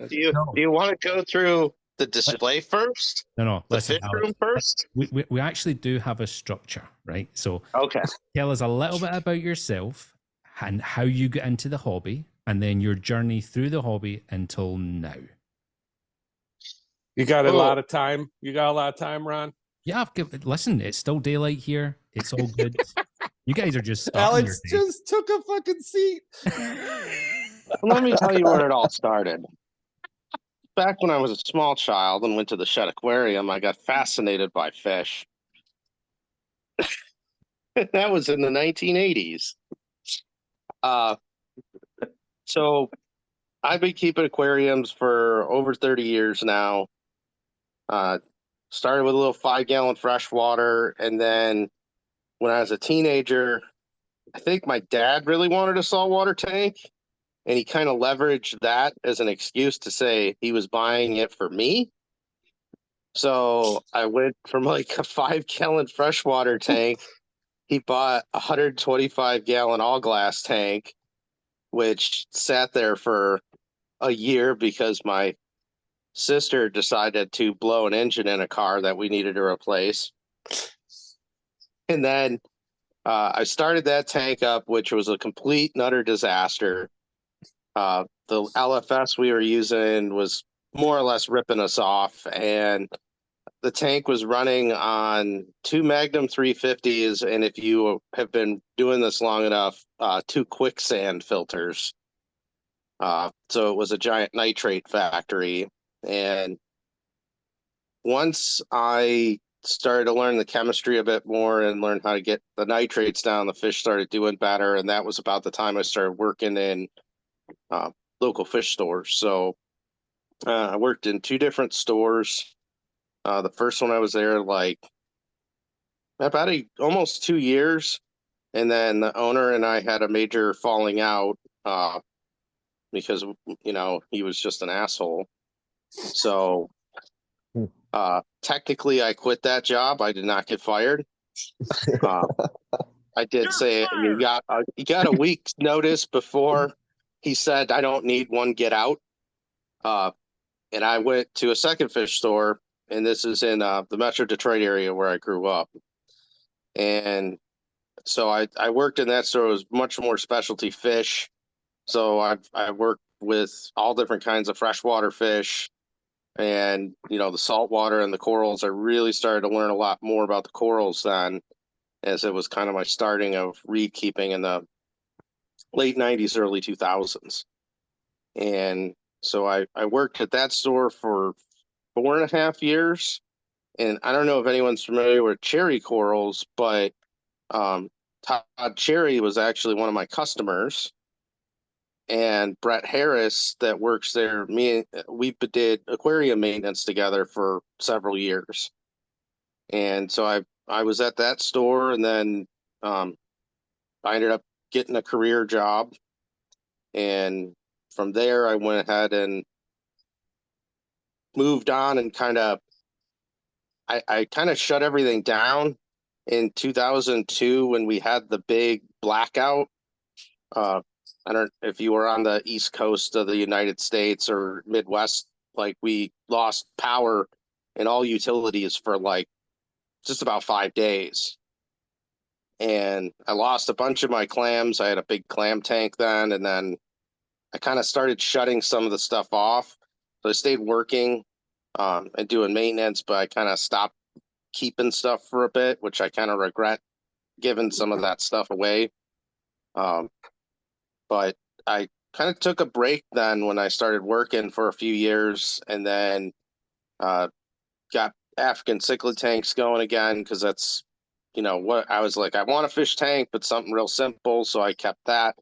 Do No, you want to go through the display first? no. The Listen, fish Alex. room first? We actually do have a structure, right? So Okay. tell us a little bit about yourself and how you got into the hobby, and then your journey through the hobby until now. You got a Oh, lot of time. You got a lot of time, Ron. Yeah, listen, it's still daylight here. It's all good. You guys are just starting your Alex day. just took a fucking seat. let me tell you where it all started. Back when I was a small child and went to the Shed Aquarium, I got fascinated by fish. That was in the 1980s. Uh, so I've been keeping aquariums for over 30 years now. Uh, Started with a little 5 gallon freshwater, and then when I was a teenager, I think my dad really wanted a saltwater tank, and he kind of leveraged that as an excuse to say he was buying it for me. So I went from like a 5 gallon freshwater tank. He bought a 125 gallon all glass tank, which sat there for a year because my sister decided to blow an engine in a car that we needed to replace. And then I started that tank up, which was a complete and utter disaster. The LFS we were using was more or less ripping us off, and the tank was running on two Magnum 350s, and if you have been doing this long enough, two quicksand filters. So it was a giant nitrate factory. And once I started to learn the chemistry a bit more and learn how to get the nitrates down, the fish started doing better. And that was about the time I started working in uh, local fish stores. So I worked in two different stores. The first one I was there like about almost 2 years, and then the owner and I had a major falling out because he was just an asshole. So technically, I quit that job. I did not get fired. Uh, I did say you got a week's notice before he said I don't need one. Get out. Uh, and I went to a second fish store, and this is in the Metro Detroit area where I grew up. And so I worked in that store. It was much more specialty fish. So I worked with all different kinds of freshwater fish, and the saltwater and the corals. I really started to learn a lot more about the corals then, as it was kind of my starting of reed keeping in the late 90s, early 2000s. And so I worked at that store for 4.5 years. And I don't know if anyone's familiar with cherry corals, but Todd Cherry was actually one of my customers. And Brett Harris, that works there, we did aquarium maintenance together for several years. And so I was at that store, and then I ended up getting a career job. And from there, I went ahead and moved on and I kind of shut everything down in 2002 when we had the big blackout. Uh, I don't know if you were on the East Coast of the United States or Midwest, like we lost power in all utilities for like just about 5 days. And I lost a bunch of my clams. I had a big clam tank then, and then I kind of started shutting some of the stuff off. So I stayed working and doing maintenance, but I kind of stopped keeping stuff for a bit, which I kind of regret giving some of that stuff away. Um, but I kind of took a break then when I started working for a few years, and then uh, got African cichlid tanks going again because that's what I was like. I want a fish tank, but something real simple. So I kept that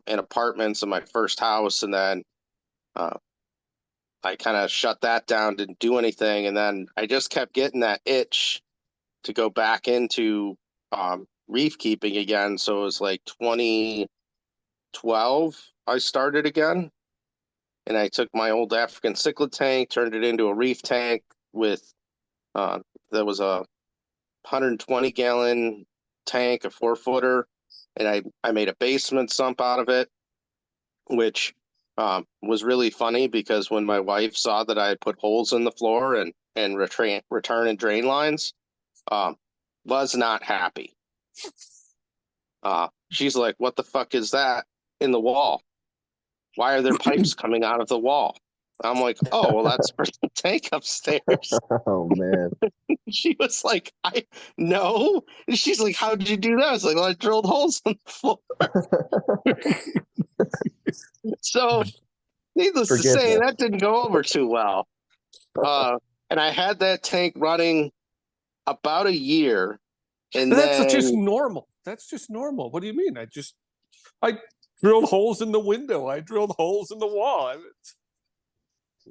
in apartments in my first house, and then uh, I kind of shut that down, didn't do anything, and then I just kept getting that itch to go back into reef keeping again. So it was like 2012 I started again, and I took my old African cichlid tank, turned it into a reef tank with uh, that was a 120 gallon tank, a 4 footer, and I made a basement sump out of it, which was really funny because when my wife saw that I had put holes in the floor and return and drain lines, was not happy. She's like, "What the fuck is that in the wall? Why are there pipes coming out of the wall?" I'm like, "Oh, well, that's for the tank upstairs." Oh man. She was like, "I no." And she's like, "How did you do that?" I was like, "Well, I drilled holes in the floor." So, needless to say, Forgiveness. that didn't go over too well. And I had that tank running about a year, and That's just then normal. That's just normal. What do you mean? I drilled holes in the window. I drilled holes in the wall.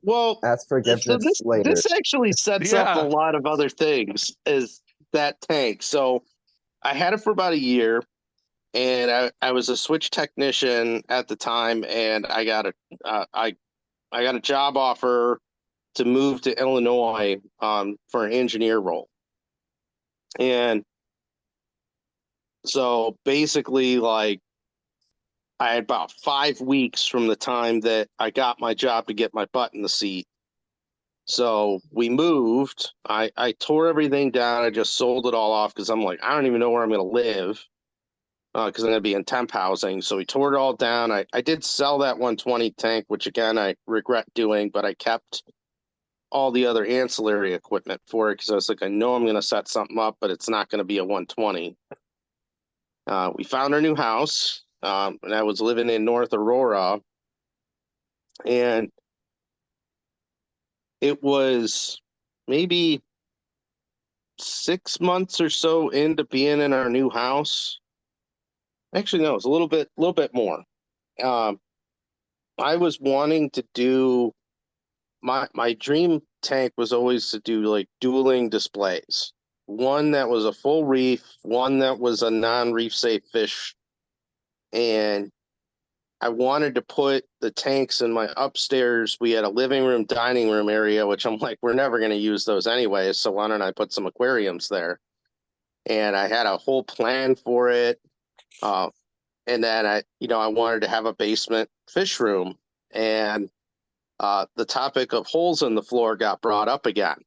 well, Ask so forgiveness later. this actually sets up a Yeah. lot of other things. Is that tank? So I had it for about a year, and I was a switch technician at the time, and I got a job offer to move to Illinois for an engineer role. And so basically, like, I had about 5 weeks from the time that I got my job to get my butt in the seat. So we moved. I tore everything down. I just sold it all off because I'm like, I don't even know where I'm going to live because I'm going to be in temp housing. So we tore it all down. I did sell that 120 tank, which again, I regret doing, but I kept all the other ancillary equipment for it because I was like, I know I'm going to set something up, but it's not going to be a 120. We found our new house, and I was living in North Aurora, and it was maybe 6 months or so into being in our new house. Actually, no, it's a little bit more. Um, I was wanting to do my dream tank was always to do like dueling displays. One that was a full reef, one that was a non-reef safe fish, and I wanted to put the tanks in my upstairs. We had a living room, dining room area, which I'm like, we're never going to use those anyways. So why don't I put some aquariums there? And I had a whole plan for it. And then I wanted to have a basement fish room. And the topic of holes in the floor got brought up again.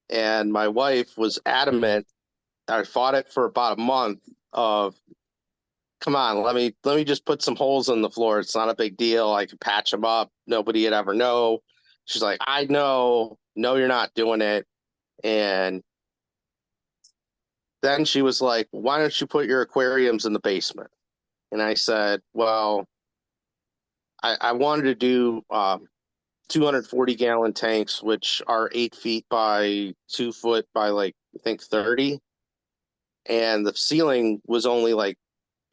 And my wife was adamant. I fought it for about a month of, come on, let me just put some holes in the floor. It's not a big deal. I can patch them up. Nobody would ever know. She's like, I know. No, you're not doing it. And then she was like, why don't you put your aquariums in the basement? And I said, well, I wanted to do 240-gallon tanks, which are 8 feet by 2 foot by like, I think 30. And the ceiling was only like,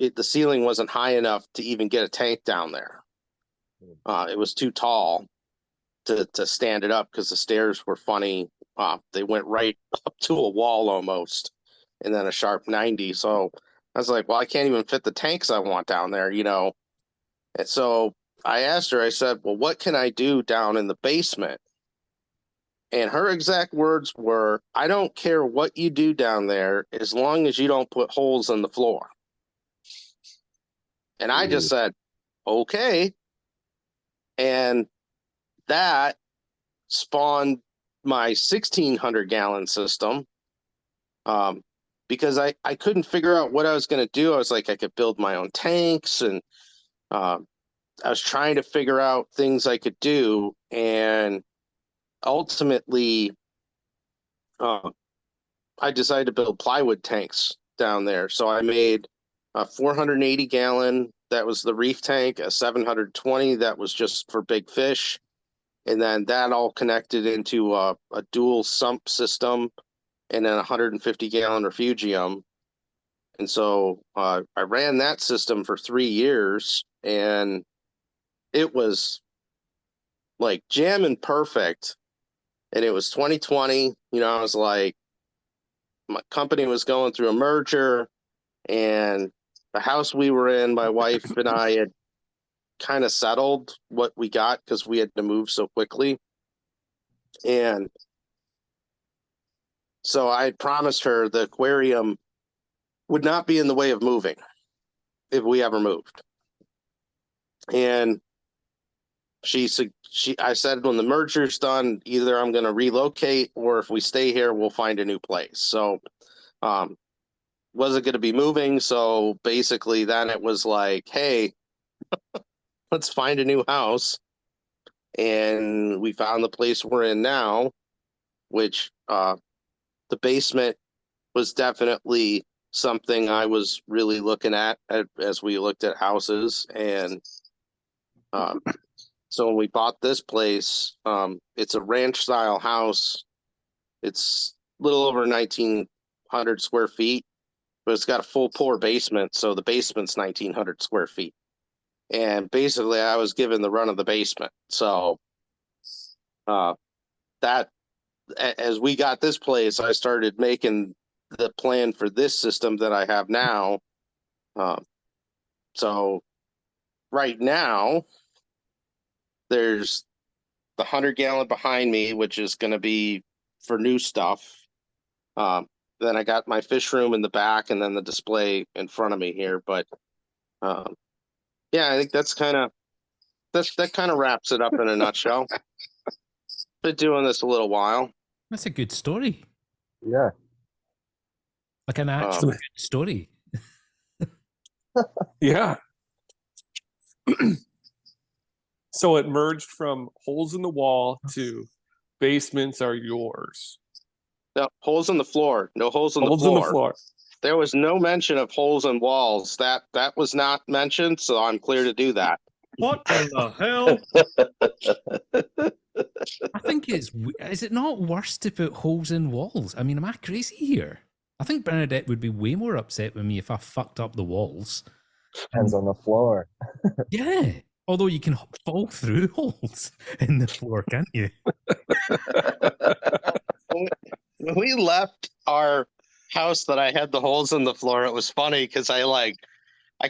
the ceiling wasn't high enough to even get a tank down there. It was too tall to stand it up because the stairs were funny. They went right up to a wall almost, and then a sharp 90. So I was like, well, I can't even fit the tanks I want down there, you know? And so I asked her, I said, well, what can I do down in the basement? And her exact words were, I don't care what you do down there as long as you don't put holes in the floor. And I just said, okay. And that spawned my 1,600-gallon system because I couldn't figure out what I was going to do. I was like, I could build my own tanks, and I was trying to figure out things I could do. And ultimately, I decided to build plywood tanks down there. So I made a 480-gallon, that was the reef tank, a 720 that was just for big fish. And then that all connected into a dual sump system and then a 150-gallon refugium. And so I ran that system for 3 years, and it was like jamming perfect. And it was 2020. I was like, my company was going through a merger, and the house we were in, my wife and I had kind of settled what we got because we had to move so quickly. And so I promised her the aquarium would not be in the way of moving if we ever moved. And I said, when the merger's done, either I'm going to relocate, or if we stay here, we'll find a new place. So, wasn't going to be moving. So basically then it was like, hey, let's find a new house. And we found the place we're in now, which, the basement was definitely something I was really looking at as we looked at houses. And, so when we bought this place, it's a ranch style house. It's a little over 1,900 square feet, but it's got a full pour basement. So the basement's 1,900 square feet. And basically I was given the run of the basement. So, that, as we got this place, I started making the plan for this system that I have now. So right now, there's the 100-gallon behind me, which is going to be for new stuff. Then I got my fish room in the back, and then the display in front of me here. But yeah, I think that kind of wraps it up in a nutshell. Been doing this a little while. That's a good story. Yeah. Like an actual good story. Yeah. So it merged from holes in the wall to basements are yours. No, holes in the floor. No holes in Holes the floor. in the floor. There was no mention of holes in walls. That was not mentioned, so I'm clear to do that. What in the hell? I think is it not worse to put holes in walls? I mean, am I crazy here? I think Bernadette would be way more upset with me if I fucked up the walls. Depends on the floor. Yeah. Although you can fall through holes in the floor, can't you? When we left our house that I had the holes in the floor, it was funny because I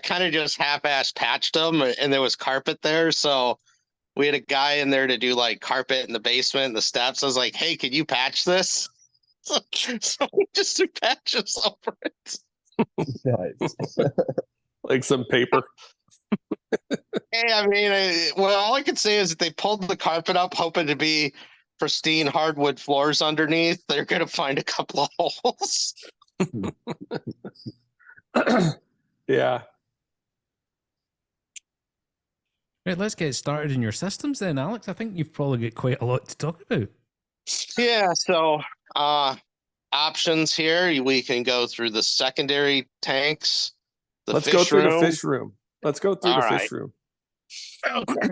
kind of just half-ass patched them, and there was carpet there. So we had a guy in there to do like carpet in the basement and the steps. I was like, hey, can you patch this? So we just threw patches over it. Nice. Like some paper. Hey, I mean, well, all I can say is that they pulled the carpet up, hoping to be pristine hardwood floors underneath. They're going to find a couple of holes. Yeah. Right, let's get started in your systems then, Alex. I think you've probably got quite a lot to talk about. Yeah, so options here. We can go through the secondary tanks. Let's go through the fish room. Let's go through All the right. fish room. Okay.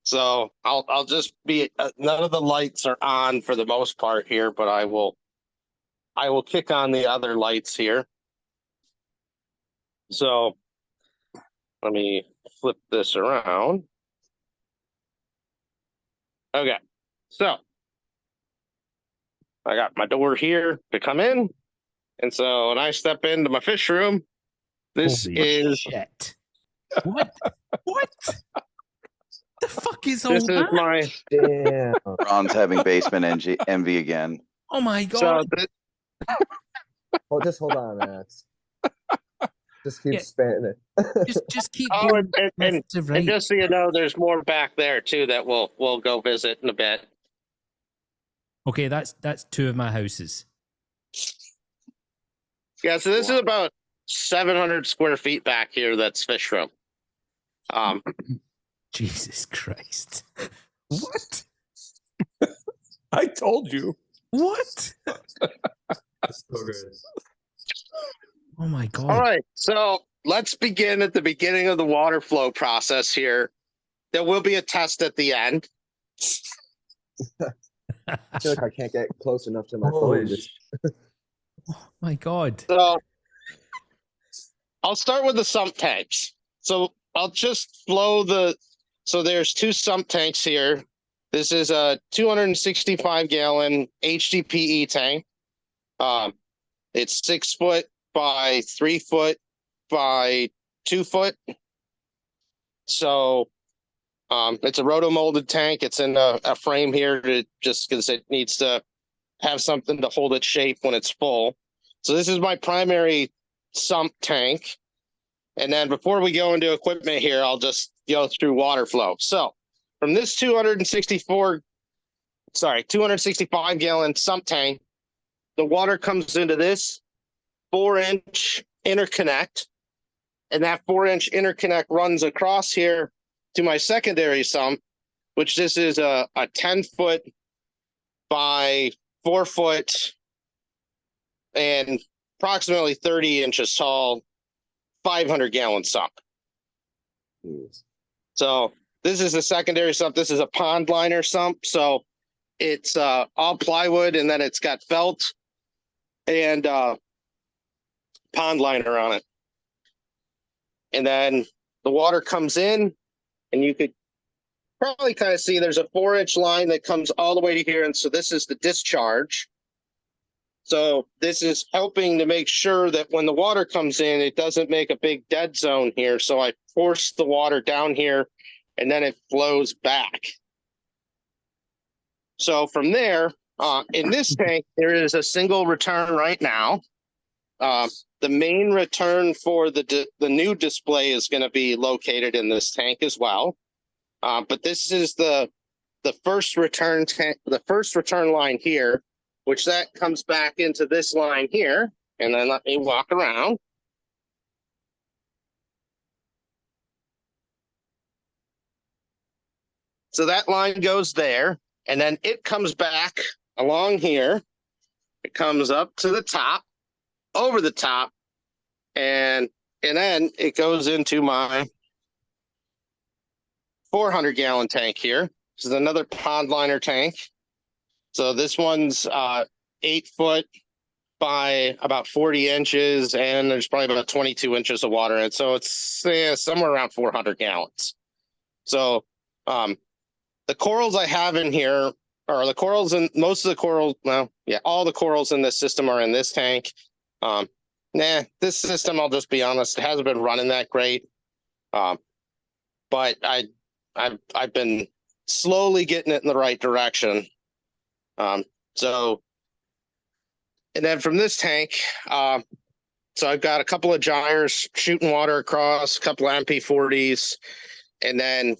So I'll just be none of the lights are on for the most part here, but I will kick on the other lights here. So let me flip this around. Okay. So I got my door here to come in. And so when I step into my fish room, this Holy is shit. What? What? The fuck is all this is that? my Damn. Ron's having basement envy again. Oh my so god. Oh, just hold on, Max. Just keep Yeah. spanning it. Just keep oh, going and left to right. just so you know, there's more back there too that we'll go visit in a bit. Okay, that's two of my houses. Yeah, so this is about 700 square feet back here. That's fish room. Jesus Christ. What? I told you. What? That's so good. Oh my god. All right, so let's begin at the beginning of the water flow process here. There will be a test at the end. I feel like I can't get close enough to my Holy phone. sh- Oh my god. So I'll start with the sump tanks. So I'll just flow so there's two sump tanks here. This is a 265-gallon HDPE tank. It's 6 foot by 3 foot by 2 foot. So it's a roto-molded tank. It's in a frame here just because it needs to have something to hold its shape when it's full. So this is my primary sump tank. And then before we go into equipment here, I'll just go through water flow. So from this 265 gallon sump tank, the water comes into this 4-inch interconnect. And that 4-inch interconnect runs across here to my secondary sump, which this is a 10-foot by 4-foot and approximately 30 inches tall, 500-gallon sump. Jeez. So this is a secondary sump. This is a pond liner sump. So it's all plywood, and then it's got felt and pond liner on it. And then the water comes in, and you could probably kind of see there's a 4-inch line that comes all the way to here. And so this is the discharge. So this is helping to make sure that when the water comes in, it doesn't make a big dead zone here. So I force the water down here, and then it flows back. So from there, in this tank, there is a single return right now. The main return for the new display is going to be located in this tank as well. But this is the first return tank, the first return line here, which that comes back into this line here. And then let me walk around. So that line goes there, and then it comes back along here. It comes up to the top, over the top, and then it goes into my 400-gallon tank here. This is another pond liner tank. So this one's 8 foot by about 40 inches, and there's probably about 22 inches of water in it. So it's somewhere around 400 gallons. So the corals I have in here, or the corals in most of the corals, well, yeah, all the corals in this system are in this tank. This system, I'll just be honest, it hasn't been running that great. But I've been slowly getting it in the right direction. So, and then from this tank, so I've got a couple of gyres shooting water across, a couple of MP40s, and then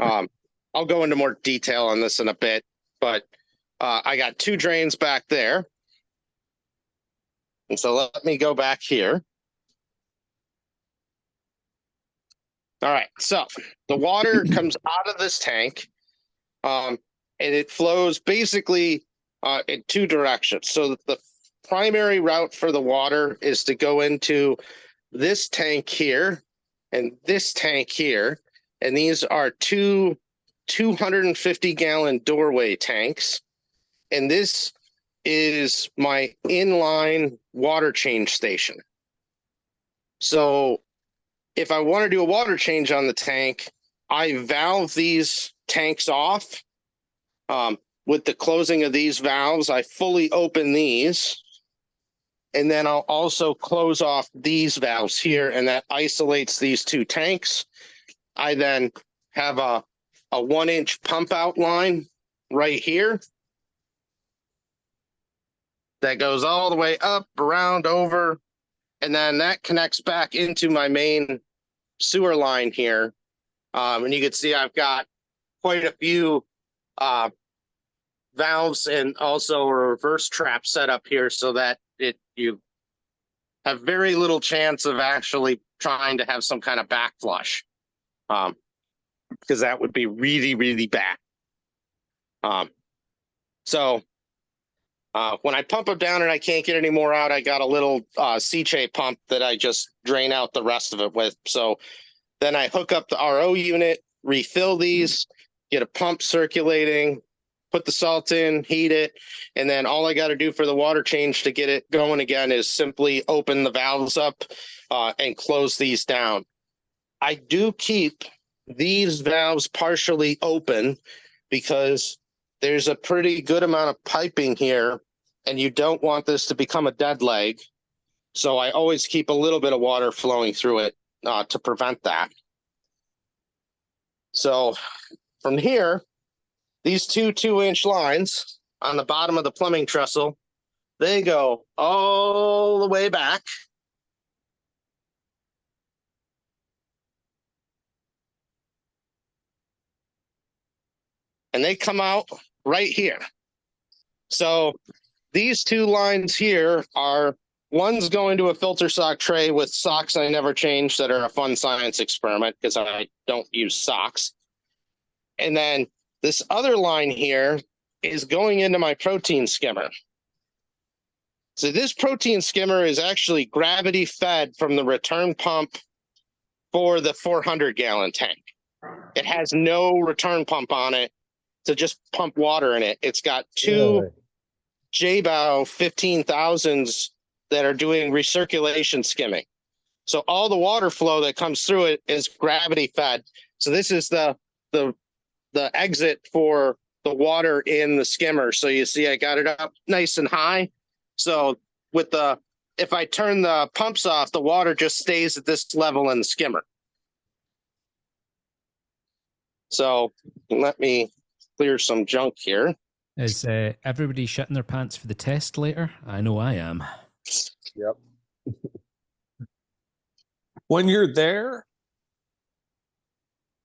I'll go into more detail on this in a bit, but I got 2 drains back there. And so let me go back here. All right, so the water comes out of this tank, and it flows basically in 2 directions. So the primary route for the water is to go into this tank here and this tank here. And these are 2 250-gallon doorway tanks. And this is my inline water change station. So if I want to do a water change on the tank, I valve these tanks off. With the closing of these valves, I fully open these. And then I'll also close off these valves here, and that isolates these 2 tanks. I then have a 1-inch pump out line right here that goes all the way up, around, over, and then that connects back into my main sewer line here. And you can see I've got quite a few valves and also a reverse trap set up here so that you have very little chance of actually trying to have some kind of backflush, because that would be really, really bad. So when I pump them down and I can't get any more out, I got a little C-shape pump that I just drain out the rest of it with. So then I hook up the RO unit, refill these, get a pump circulating, put the salt in, heat it, and then all I got to do for the water change to get it going again is simply open the valves up and close these down. I do keep these valves partially open because there's a pretty good amount of piping here, and you don't want this to become a dead leg. So I always keep a little bit of water flowing through it to prevent that. So from here, these 2 2-inch lines on the bottom of the plumbing trestle, they go all the way back. and they come out right here. So these two lines here are, one's going to a filter sock tray with socks I never changed that are a fun science experiment because I don't use socks. And then this other line here is going into my protein skimmer. So this protein skimmer is actually gravity fed from the return pump for the 400-gallon tank. It has no return pump on it to just pump water in it. It's got two Really? J-Bow 15,000s that are doing recirculation skimming. So all the water flow that comes through it is gravity fed. So this is the exit for the water in the skimmer. So you see I got it up nice and high. So with if I turn the pumps off, the water just stays at this level in the skimmer. So let me clear some junk here. Is everybody shitting their pants for the test later? I know I am. Yep. When you're there,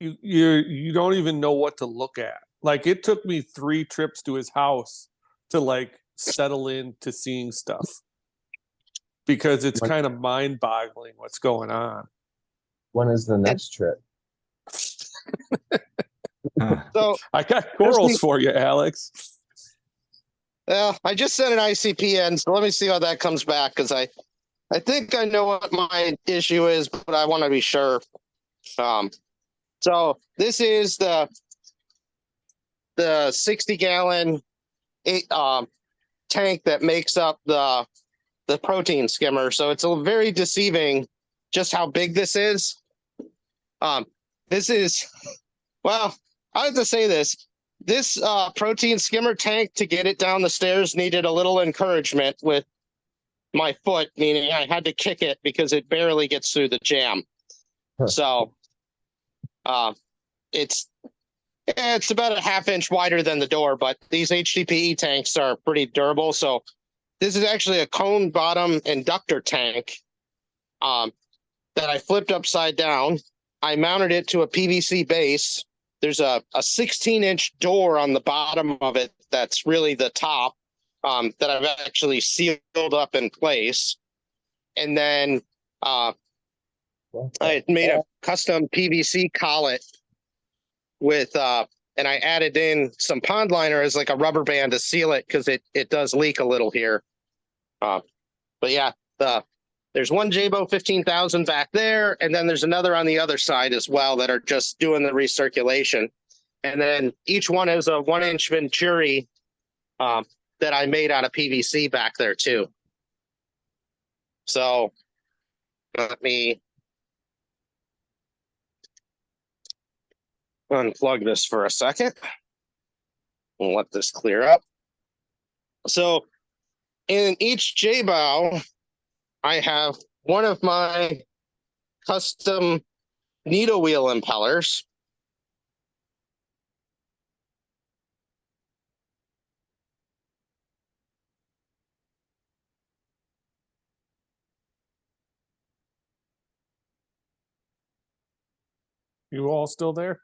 you don't even know what to look at. Like, it took me 3 trips to his house to like settle into seeing stuff, because it's kind of mind-boggling what's going on. When is the next trip? So I got corals for you, Alex. I just sent an ICP in, so let me see how that comes back, because I think I know what my issue is, but I want to be sure. So this is the 60-gallon tank that makes up the protein skimmer. So it's a very deceiving just how big this is. This is, well, I have to say this. This protein skimmer tank, to get it down the stairs, needed a little encouragement with my foot, meaning I had to kick it because it barely gets through the jam. Huh. So it's about a half-inch wider than the door, but these HDPE tanks are pretty durable. So this is actually a cone bottom inductor tank that I flipped upside down. I mounted it to a PVC base. There's a 16-inch door on the bottom of it that's really the top that I've actually sealed up in place. And then I made a custom PVC collet with, and I added in some pond liner as like a rubber band to seal it because it does leak a little here. But yeah, there's one J-Bow 15,000 back there, and then there's another on the other side as well that are just doing the recirculation. And then each one is a 1-inch Venturi that I made out of PVC back there too. So let me unplug this for a second and let this clear up. So in each J-Bow, I have one of my custom needle wheel impellers. You all still there?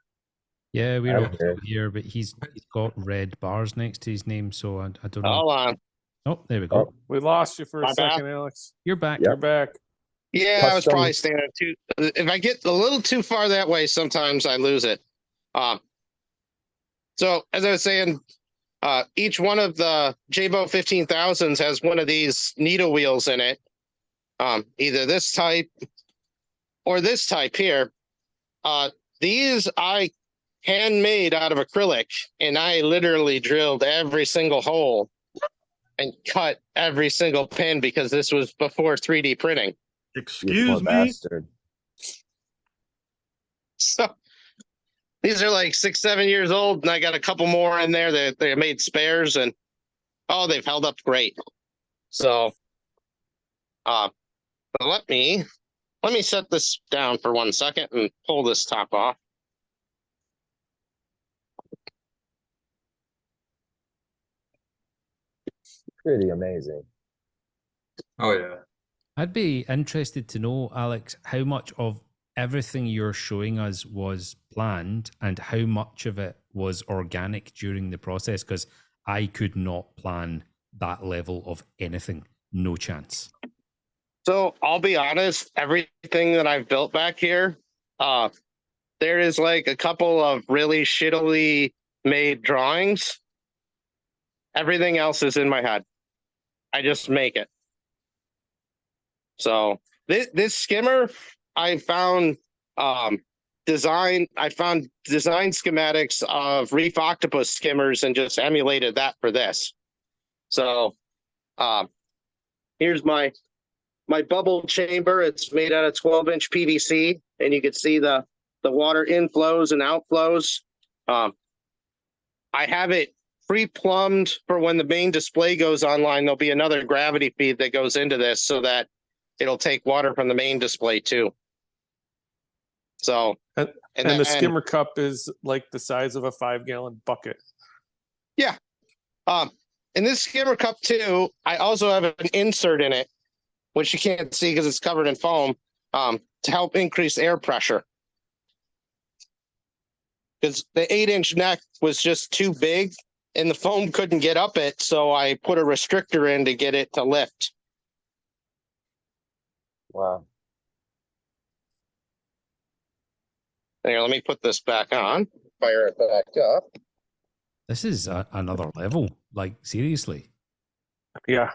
Yeah, we're I'm all here. still here, but he's got red bars next to his name, so I don't know. Hold on. Oh, there we go. Oh. We lost you for a My bad. second, Alex. You're back. Yep. You're back. Yeah, I was Custom- probably standing too. If I get a little too far that way, sometimes I lose it. So as I was saying, each one of the J-Bow 15,000s has one of these needle wheels in it. Either this type or this type here. These I handmade out of acrylic, and I literally drilled every single hole and cut every single pin because this was before 3D printing. You Excuse poor me. bastard. So these are like 6-7 years old, and I got a couple more in there that they made spares, and they've held up great. So but let me set this down for 1 second and pull this top off. Pretty amazing. Oh yeah. I'd be interested to know, Alex, how much of everything you're showing us was planned and how much of it was organic during the process? Because I could not plan that level of anything. No chance. So I'll be honest, everything that I've built back here, there is like a couple of really shittily made drawings. Everything else is in my head. I just make it. So this skimmer, I found design schematics of reef octopus skimmers and just emulated that for this. So here's my bubble chamber. It's made out of 12-inch PVC, and you can see the water inflows and outflows. I have it pre-plumbed for when the main display goes online. There'll be another gravity feed that goes into this so that it'll take water from the main display too. So, And the skimmer cup is like the size of a 5-gallon bucket. Yeah. In this skimmer cup too, I also have an insert in it, which you can't see because it's covered in foam, to help increase air pressure. Because the 8-inch neck was just too big and the foam couldn't get up it, so I put a restrictor in to get it to lift. Wow. Here, let me put this back on. Fire it back up. This is another level. Like, seriously. Yeah.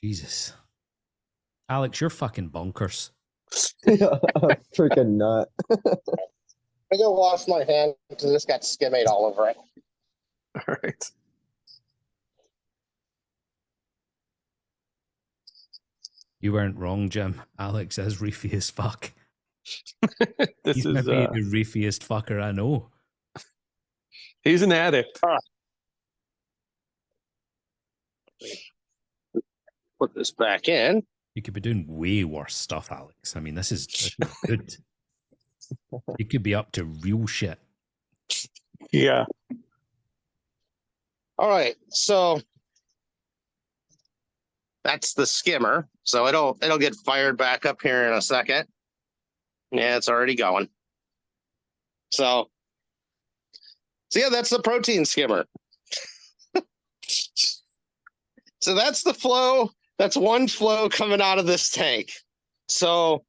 Jesus. Alex, you're fucking bonkers. Freaking nut. I go wash my hand because this got skimmade all over it. All right. You weren't wrong, Jim. Alex is reefy as fuck. This He's is maybe the reefiest fucker I know. he's an addict. Put this back in. You could be doing way worse stuff, Alex. I mean, this is good. You could be up to real shit. Yeah. All right, so that's the skimmer. So it'll get fired back up here in a second. Yeah, it's already going. So yeah, that's the protein skimmer. So that's the flow. That's one flow coming out of this tank. So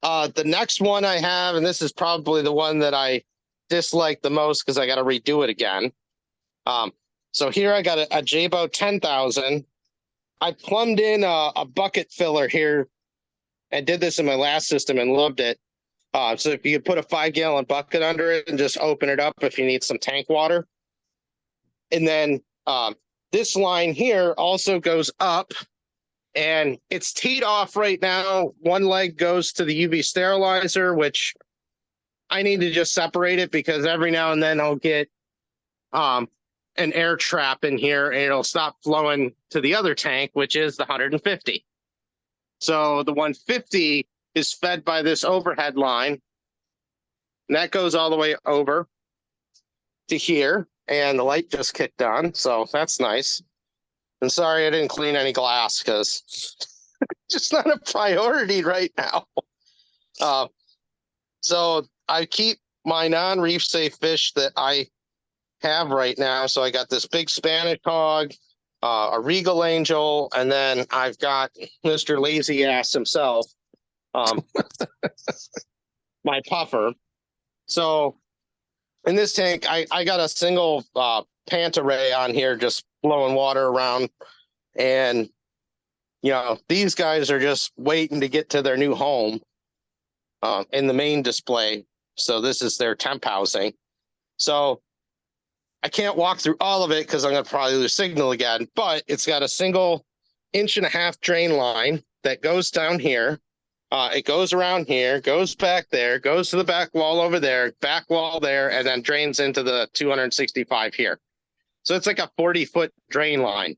the next one I have, and this is probably the one that I dislike the most because I got to redo it again. So here I got a Jabo 10,000. I plumbed in a bucket filler here. I did this in my last system and loved it. So if you could put a 5-gallon bucket under it and just open it up if you need some tank water. And then this line here also goes up, and it's teed off right now. One leg goes to the UV sterilizer, which I need to just separate it because every now and then I'll get an air trap in here and it'll stop flowing to the other tank, which is the 150. So the 150 is fed by this overhead line, and that goes all the way over to here, and the light just kicked on, so that's nice. And sorry I didn't clean any glass because it's just not a priority right now. So I keep my non-reef safe fish that I have right now. So I got this big Spanish hog, a Regal Angel, and then I've got Mr. Lazy Ass himself, my puffer. So in this tank, I got a single panta ray on here just blowing water around. And, you know, these guys are just waiting to get to their new home in the main display. So this is their temp housing. So I can't walk through all of it because I'm going to probably lose signal again, but it's got a single 1.5 inch drain line that goes down here. It goes around here, goes back there, goes to the back wall over there, back wall there, and then drains into the 265 here. So it's like a 40-foot drain line.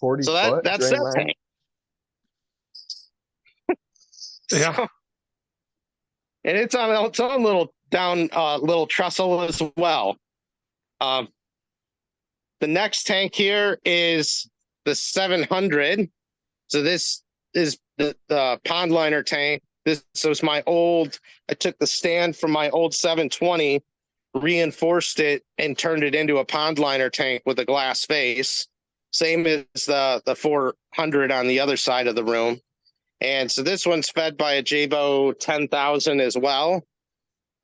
So that's that tank. Yeah. And it's on its own little little trestle as well. The next tank here is the 700. So this is the pond liner tank. This was my old, I took the stand from my old 720, reinforced it, and turned it into a pond liner tank with a glass face. Same as the 400 on the other side of the room. And so this one's fed by a Jabo 10,000 as well.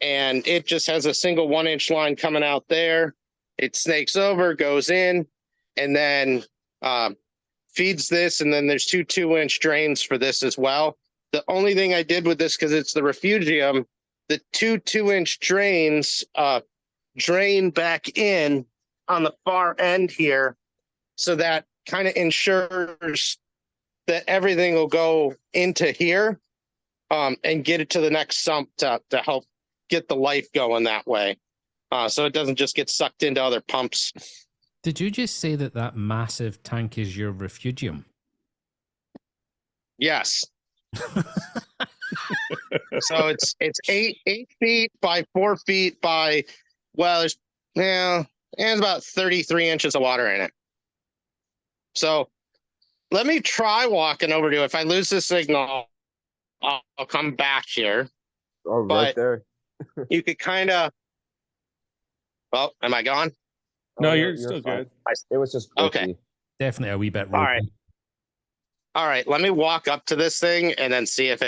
And it just has a single 1-inch line coming out there. It snakes over, goes in, and then feeds this. And then there's 2 2-inch drains for this as well. The only thing I did with this, because it's the refugium, the 2 2-inch drains drain back in on the far end here. So that kind of ensures that everything will go into here and get it to the next sump to help get the life going that way. So it doesn't just get sucked into other pumps. Did you just say that that massive tank is your refugium? Yes. So it's 8 feet by 4 feet by, well, there's about 33 inches of water in it. So let me try walking over to it. If I lose the signal, I'll come back here. Oh, right But- there. You could kind of. Well, am I gone? No, Oh, you're still fine. good. It was just Okay. glitchy. Definitely a wee bit All right. ropey. All right, let me walk up to this thing and then see if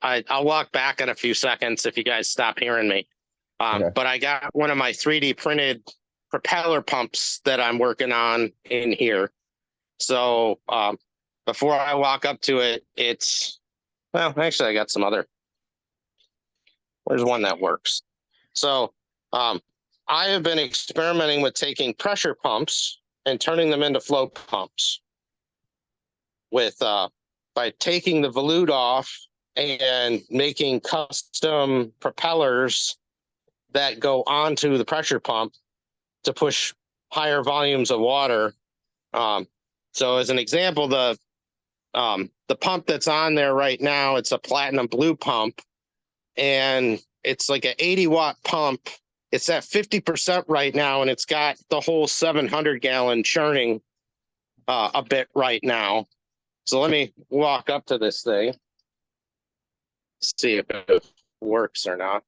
I'll walk back in a few seconds if you guys stop hearing me. Okay. But I got one of my 3D printed propeller pumps that I'm working on in here. So before I walk up to it, actually I got some other. There's one that works. So I have been experimenting with taking pressure pumps and turning them into flow pumps with by taking the volute off and making custom propellers that go onto the pressure pump to push higher volumes of water. So as an example, the pump that's on there right now, it's a platinum blue pump, and it's like an 80-watt pump. It's at 50% right now, and it's got the whole 700-gallon churning a bit right now. So let me walk up to this thing, see if it works or not.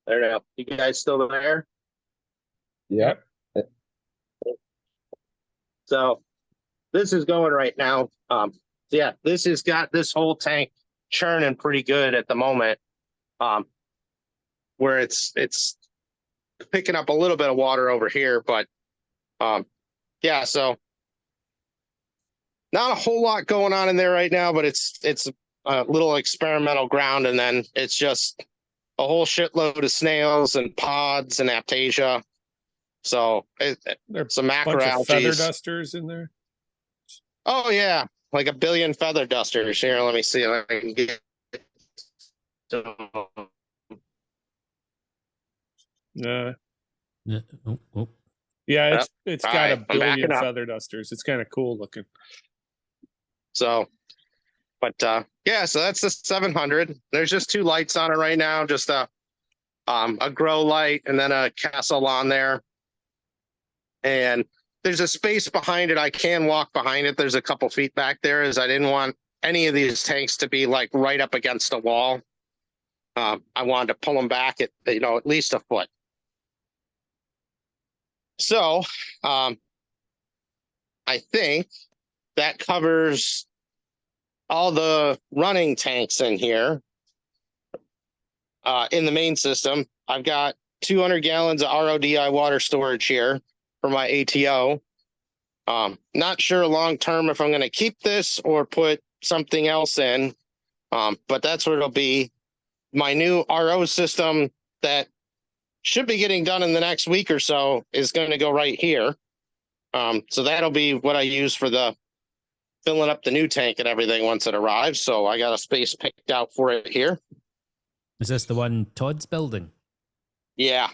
There now. You guys still there? Yep. So this is going right now. Yeah, this has got this whole tank churning pretty good at the moment. Where it's picking up a little bit of water over here, but yeah, so not a whole lot going on in there right now, but it's a little experimental ground, and then it's just a whole shitload of snails and pods and aptasia. So There's some a bunch of feather macroalgae. dusters in there. Oh yeah, like a billion feather dusters. Here, let me see if I can get. Yeah, Oh. yeah, it's All got right, a I'm backing billion up. feather dusters. It's kind of cool looking. So, but yeah, so that's the 700. There's just 2 lights on it right now, just a grow light and then a castle on there. And there's a space behind it. I can walk behind it. There's a couple feet back there, as I didn't want any of these tanks to be like right up against a wall. I wanted to pull them back at least a foot. So I think that covers all the running tanks in here. In the main system, I've got 200 gallons of RODI water storage here for my ATO. Not sure long term if I'm going to keep this or put something else in, but that's what it'll be. My new RO system that should be getting done in the next week or so is going to go right here. So that'll be what I use for the filling up the new tank and everything once it arrives. So I got a space picked out for it here. Is this the one Todd's building? Yeah.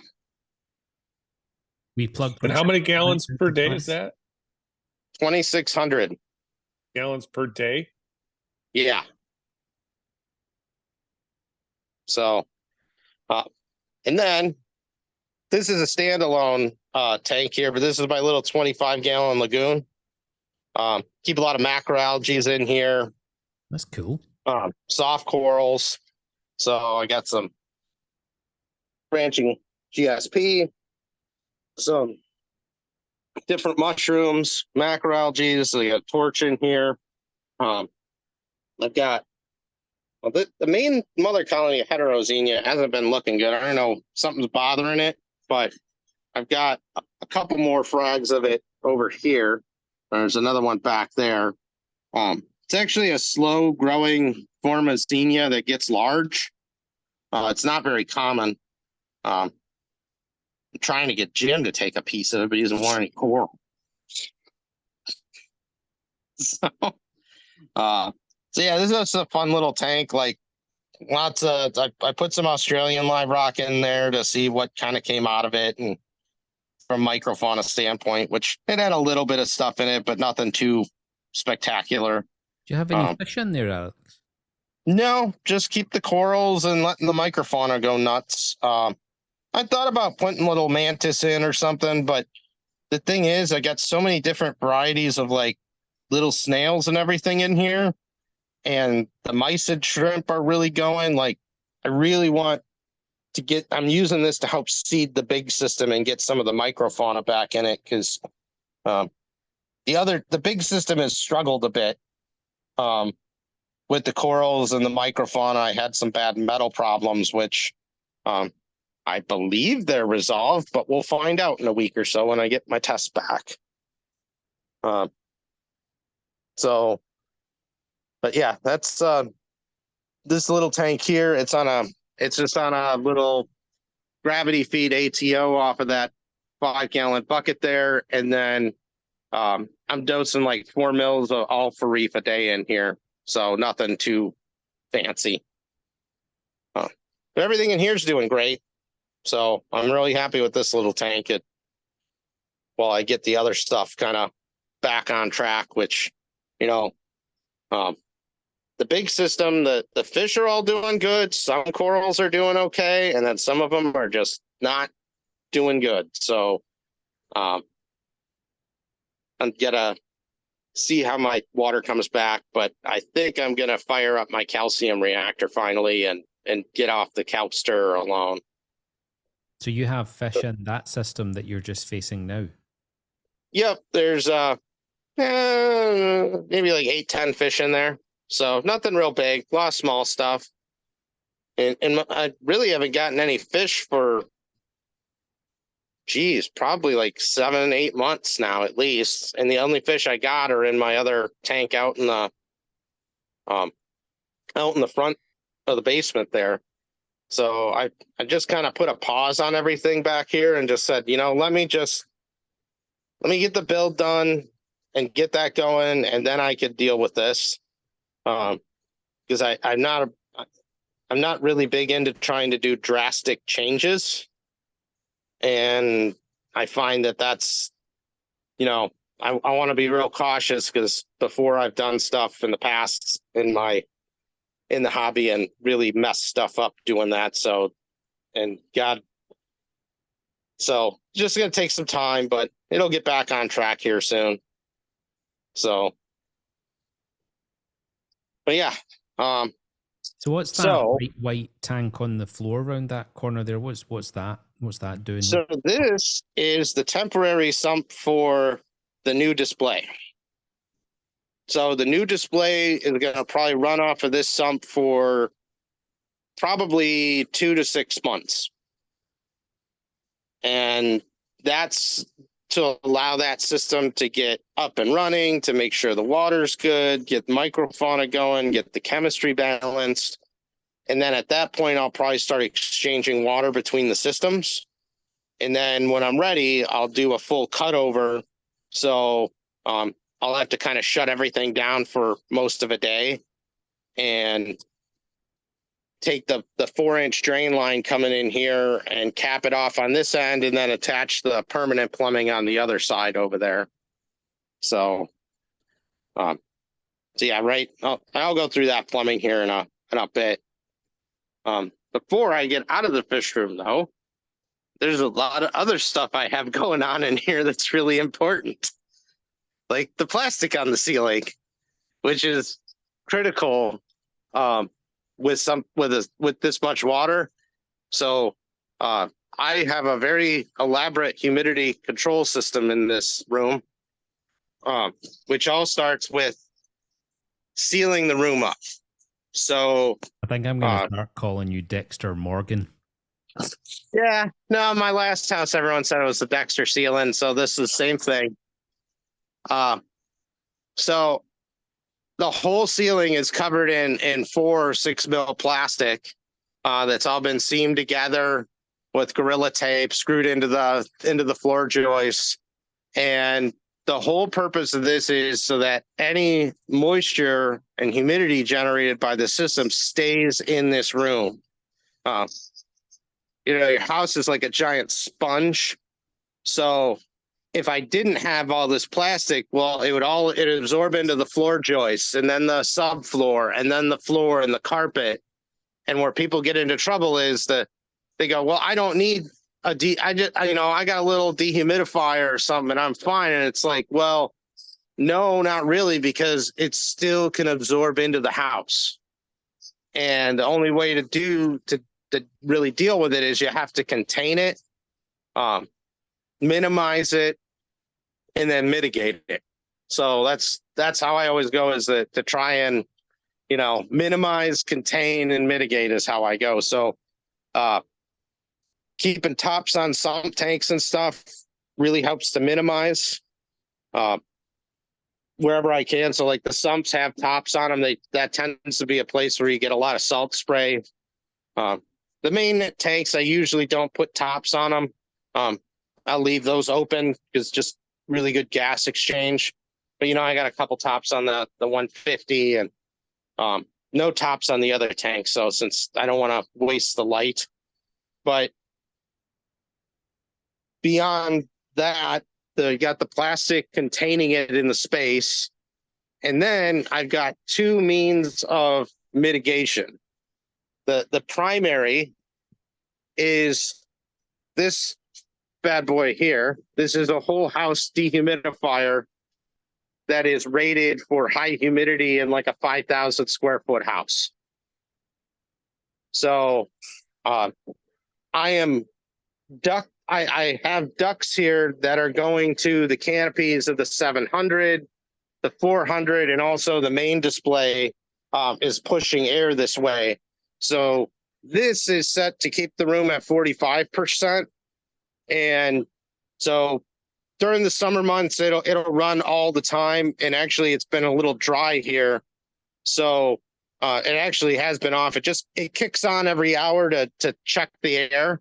We plugged. And how many gallons per day is that? 2,600. Gallons per day? Yeah. So, and then this is a standalone tank here, but this is my little 25-gallon lagoon. Keep a lot of macroalgae in here. That's cool. Soft corals. So I got some branching GSP, some different mushrooms, macroalgae. So I got torch in here. I've got the main mother colony of heteroxenia hasn't been looking good. I don't know, something's bothering it, but I've got a couple more frags of it over here. There's another one back there. It's actually a slow growing form of xenia that gets large. It's not very common. I'm trying to get Jim to take a piece of it, but he doesn't want any coral. So, yeah, this is just a fun little tank. Like lots of, I put some Australian live rock in there to see what kind of came out of it, and from microfauna standpoint, which it had a little bit of stuff in it, but nothing too spectacular. Do you have any fish in there, Alex? No, just keep the corals and letting the microfauna go nuts. I thought about putting little mantis in or something, but the thing is, I got so many different varieties of like little snails and everything in here, and the mysid shrimp are really going. Like, I really want to get, I'm using this to help seed the big system and get some of the microfauna back in it, because the big system has struggled a bit with the corals and the microfauna. I had some bad metal problems, which I believe they're resolved, but we'll find out in a week or so when I get my tests back. But yeah, that's this little tank here. It's just on a little gravity feed ATO off of that 5-gallon bucket there, and then I'm dosing like 4 mils of all for reef a day in here, so nothing too fancy. Everything in here is doing great, so I'm really happy with this little tank. While I get the other stuff kind of back on track, which, the big system, the fish are all doing good. Some corals are doing okay, and then some of them are just not doing good. So I'm gonna see how my water comes back, but I think I'm gonna fire up my calcium reactor finally and get off the kelp stir alone. So you have fish in that system that you're just facing now? Yep, there's maybe like 8-10 fish in there. So nothing real big, a lot of small stuff. And I really haven't gotten any fish for, probably like 7-8 months now at least. And the only fish I got are in my other tank out in the front of the basement there. So I just kind of put a pause on everything back here and just said, let me get the build done and get that going, and then I could deal with this. Because I'm not really big into trying to do drastic changes, and I find that's I want to be real cautious, because before I've done stuff in the past in the hobby and really messed stuff up doing that. So just gonna take some time, but it'll get back on track here soon. So, but yeah. So what's that white tank on the floor around that corner there? What's that? What's that doing? So this is the temporary sump for the new display. So the new display is going to probably run off of this sump for probably 2 to 6 months. And that's to allow that system to get up and running, to make sure the water's good, get microfauna going, get the chemistry balanced. And then at that point, I'll probably start exchanging water between the systems. And then when I'm ready, I'll do a full cutover. So I'll have to kind of shut everything down for most of a day and take the 4-inch drain line coming in here and cap it off on this end, and then attach the permanent plumbing on the other side over there. So yeah, right. I'll go through that plumbing here in a bit. Before I get out of the fish room, though, there's a lot of other stuff I have going on in here that's really important. Like the plastic on the ceiling, which is critical with this much water. So I have a very elaborate humidity control system in this room, which all starts with sealing the room up. So I think I'm going to start calling you Dexter Morgan. yeah, no, my last house, everyone said it was the Dexter sealant, so this is the same thing. So the whole ceiling is covered in 4 or 6 mil plastic that's all been seamed together with Gorilla Tape, screwed into the floor joists. And the whole purpose of this is so that any moisture and humidity generated by the system stays in this room. Your house is like a giant sponge. So if I didn't have all this plastic, well, it absorb into the floor joists and then the subfloor and then the floor and the carpet. And where people get into trouble is that they go, well, I don't need I got a little dehumidifier or something and I'm fine. And it's like, well, no, not really, because it still can absorb into the house. And the only way to really deal with it is you have to contain it, minimize it, and then mitigate it. So that's how I always go, is to try and, minimize, contain, and mitigate is how I go. So keeping tops on sump tanks and stuff really helps to minimize wherever I can. So like the sumps have tops on them. That tends to be a place where you get a lot of salt spray. The main tanks, I usually don't put tops on them. I'll leave those open because just really good gas exchange. But I got a couple tops on the 150 and no tops on the other tanks. So since I don't want to waste the light, but beyond that, you got the plastic containing it in the space. And then I've got 2 means of mitigation. The primary is this bad boy here. This is a whole house dehumidifier that is rated for high humidity in like a 5,000 square foot house. So I have ducts here that are going to the canopies of the 700, the 400, and also the main display is pushing air this way. So this is set to keep the room at 45%. And so during the summer months, it'll run all the time. And actually, it's been a little dry here. So it actually has been off. It kicks on every hour to check the air.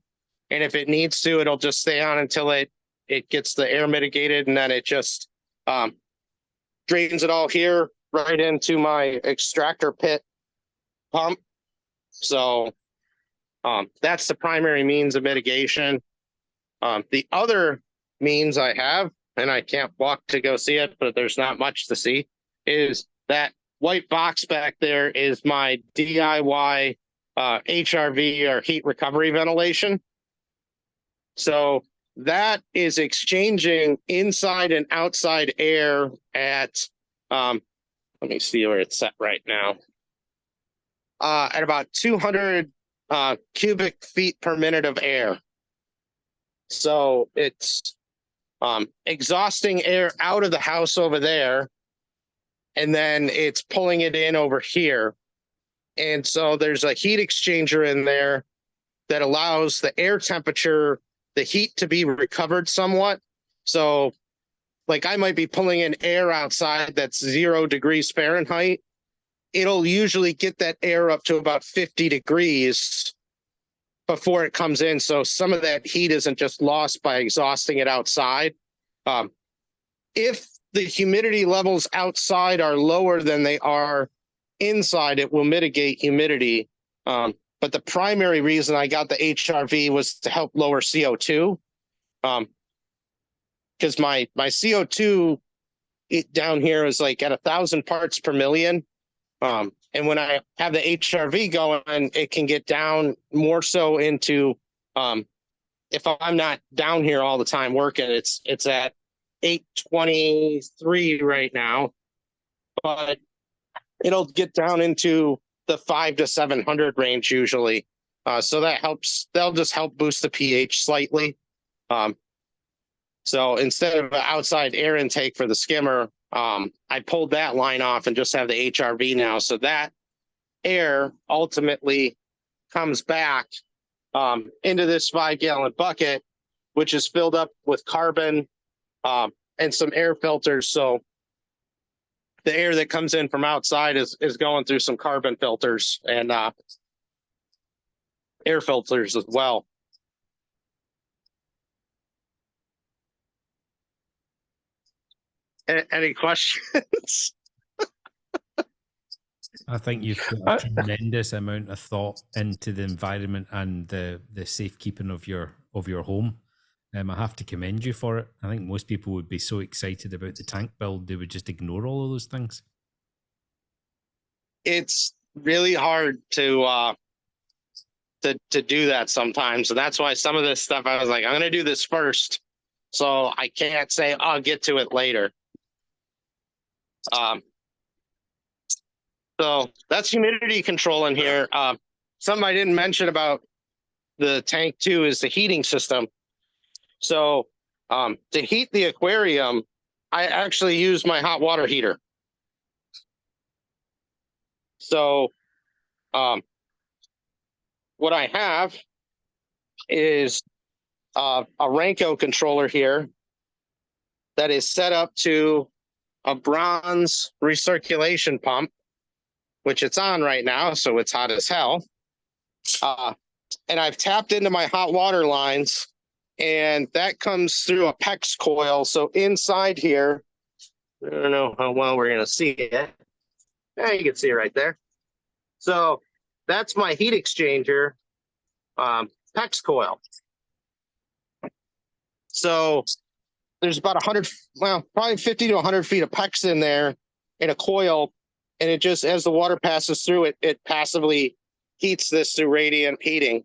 And if it needs to, it'll just stay on until it gets the air mitigated. And then it just drains it all here right into my extractor pit pump. So that's the primary means of mitigation. The other means I have, and I can't walk to go see it, but there's not much to see, is that white box back there is my DIY HRV or heat recovery ventilation. So that is exchanging inside and outside air at, let me see where it's set right now, at about 200 cubic feet per minute of air. So it's exhausting air out of the house over there, and then it's pulling it in over here. And so there's a heat exchanger in there that allows the air temperature, the heat to be recovered somewhat. So like I might be pulling in air outside that's 0 degrees Fahrenheit. It'll usually get that air up to about 50 degrees before it comes in. So some of that heat isn't just lost by exhausting it outside. If the humidity levels outside are lower than they are inside, it will mitigate humidity. But the primary reason I got the HRV was to help lower CO2. Because my CO2 down here is like at 1,000 parts per million. And when I have the HRV going, it can get down more so into, if I'm not down here all the time working, it's at 823 right now. But it'll get down into the 500 to 700 range usually. So that helps. They'll just help boost the pH slightly. So instead of an outside air intake for the skimmer, I pulled that line off and just have the HRV now. So that air ultimately comes back into this 5-gallon bucket, which is filled up with carbon and some air filters. So the air that comes in from outside is going through some carbon filters and air filters as well. Any questions? I think you've put a tremendous amount of thought into the environment and the safekeeping of your home. I have to commend you for it. I think most people would be so excited about the tank build, they would just ignore all of those things. It's really hard to do that sometimes. And that's why some of this stuff, I was like, I'm going to do this first. So I can't say I'll get to it later. So that's humidity control in here. Something I didn't mention about the tank too is the heating system. So to heat the aquarium, I actually use my hot water heater. So what I have is a Renko controller here that is set up to a bronze recirculation pump, which it's on right now, so it's hot as hell. And I've tapped into my hot water lines, and that comes through a PEX coil. So inside here, I don't know how well we're going to see it. Yeah, you can see it right there. So that's my heat exchanger PEX coil. So there's about 100, well, probably 50 to 100 feet of PEX in there in a coil. And it just, as the water passes through it, it passively heats this through radiant heating.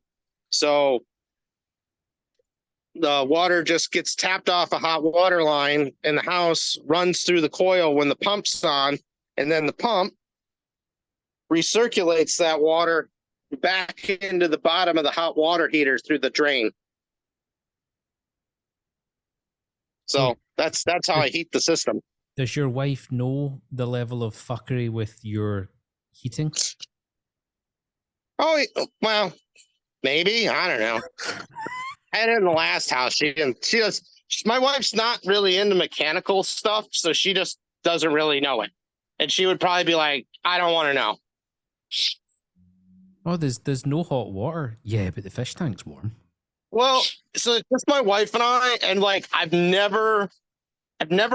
So the water just gets tapped off a hot water line in the house, runs through the coil when the pump's on, and then the pump recirculates that water back into the bottom of the hot water heater through the drain. So that's how I heat the system. Does your wife know the level of fuckery with your heating? Oh, well, maybe. I don't know. I had it in the last house. My wife's not really into mechanical stuff, so she just doesn't really know it. And she would probably be like, I don't want to know. Oh, there's no hot water. Yeah, but the fish tank's warm. Well, so it's just my wife and I, and like I've never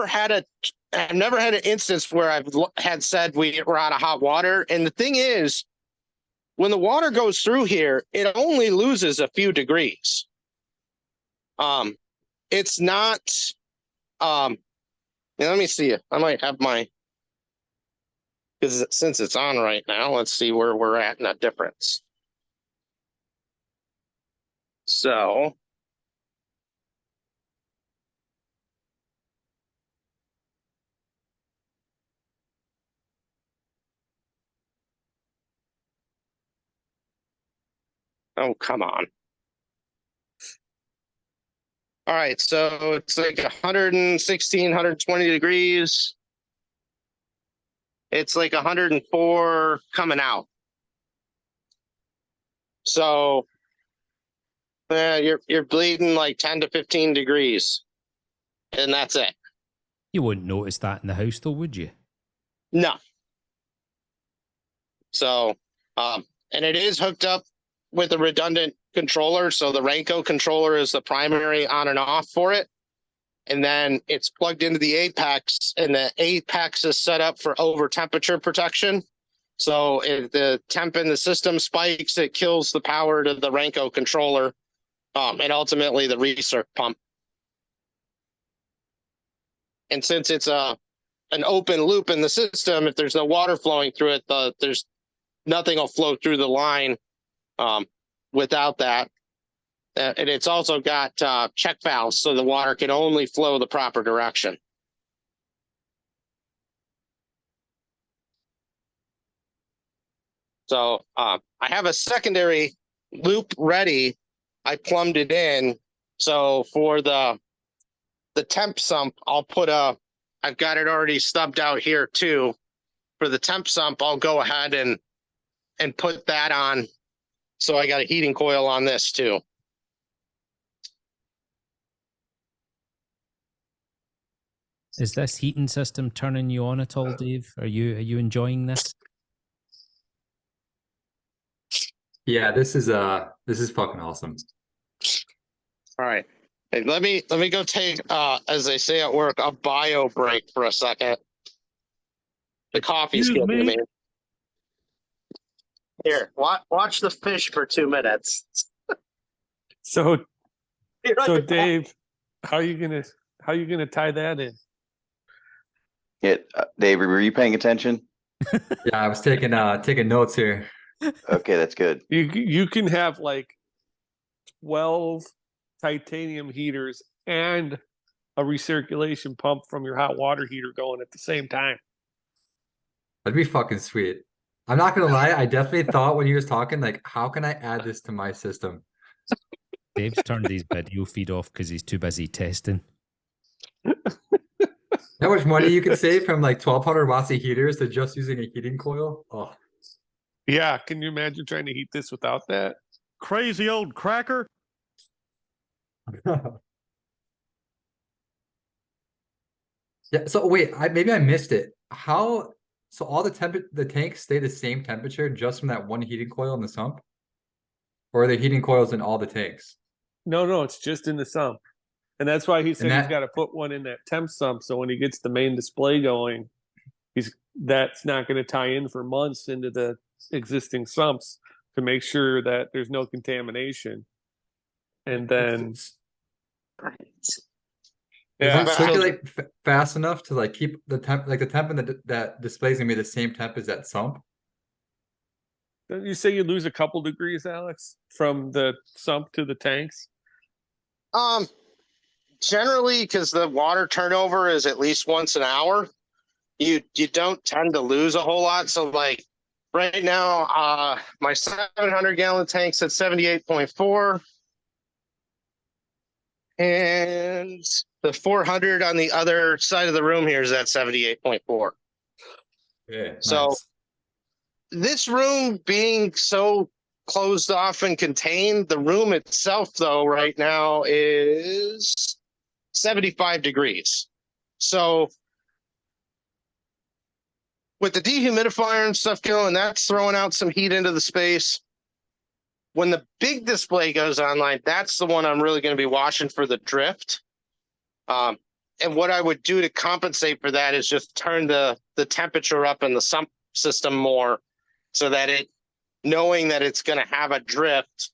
had an instance where I've had said we're out of hot water. And the thing is, when the water goes through here, it only loses a few degrees. It's not. Let me see. I might have my, because since it's on right now, let's see where we're at in that difference. So. Oh, come on. All right, so it's like 116, 120 degrees. It's like 104 coming out. So you're bleeding like 10 to 15 degrees. And that's it. You wouldn't notice that in the house though, would you? No. So, and it is hooked up with a redundant controller. So the Renko controller is the primary on and off for it. And then it's plugged into the Apex, and the Apex is set up for over temperature protection. So if the temp in the system spikes, it kills the power to the Renko controller and ultimately the recirc pump. And since it's an open loop in the system, if there's no water flowing through it, there's nothing will flow through the line without that. And it's also got check valves, so the water can only flow the proper direction. So I have a secondary loop ready. I plumbed it in. So for the temp sump, I've got it already stubbed out here too. For the temp sump, I'll go ahead and put that on. So I got a heating coil on this too. Is this heating system turning you on at all, Dave? Are you enjoying this? Yeah, this is fucking awesome. All right. Hey, let me go take as they say at work, a bio break for a second. The coffee's Excuse getting to me? me. Here, watch the fish for 2 minutes. So Be right so back. Dave, how you gonna tie that in? Dave, were you paying attention? Yeah, I was taking notes here. Okay, that's good. You can have like 12 titanium heaters and a recirculation pump from your hot water heater going at the same time. That'd be fucking sweet. I'm not gonna lie, I definitely thought when he was talking, like, how can I add this to my system? Dave's turned his video feed off because he's too busy testing. How much money you can save from like 1200 watts of heaters to just using a heating coil? Oh, Yeah, can you imagine trying to heat this without that? Crazy old cracker. yeah. So wait, maybe I missed it. How? So all the tanks stay the same temperature just from that one heating coil in the sump, or are there heating coils in all the tanks? No, it's just in the sump. And that's why he said he's that- got to put one in that temp sump so when he gets the main display going, that's not going to tie in for months into the existing sumps to make sure that there's no contamination. And then Does yeah, it circulate fast enough to like keep the temp, like the temp in that display's gonna be the same temp as that sump? don't you say you lose a couple degrees, Alex, from the sump to the tanks? Generally, because the water turnover is at least once an hour, you don't tend to lose a whole lot. So like right now, my 700 gallon tank's at 78.4. And the 400 on the other side of the room here is at 78.4. Yeah. So nice. this room being so closed off and contained, the room itself, though, right now is 75 degrees. So with the dehumidifier and stuff going, that's throwing out some heat into the space. When the big display goes online, that's the one I'm really going to be watching for the drift. And what I would do to compensate for that is just turn the temperature up in the sump system more so that knowing that it's going to have a drift,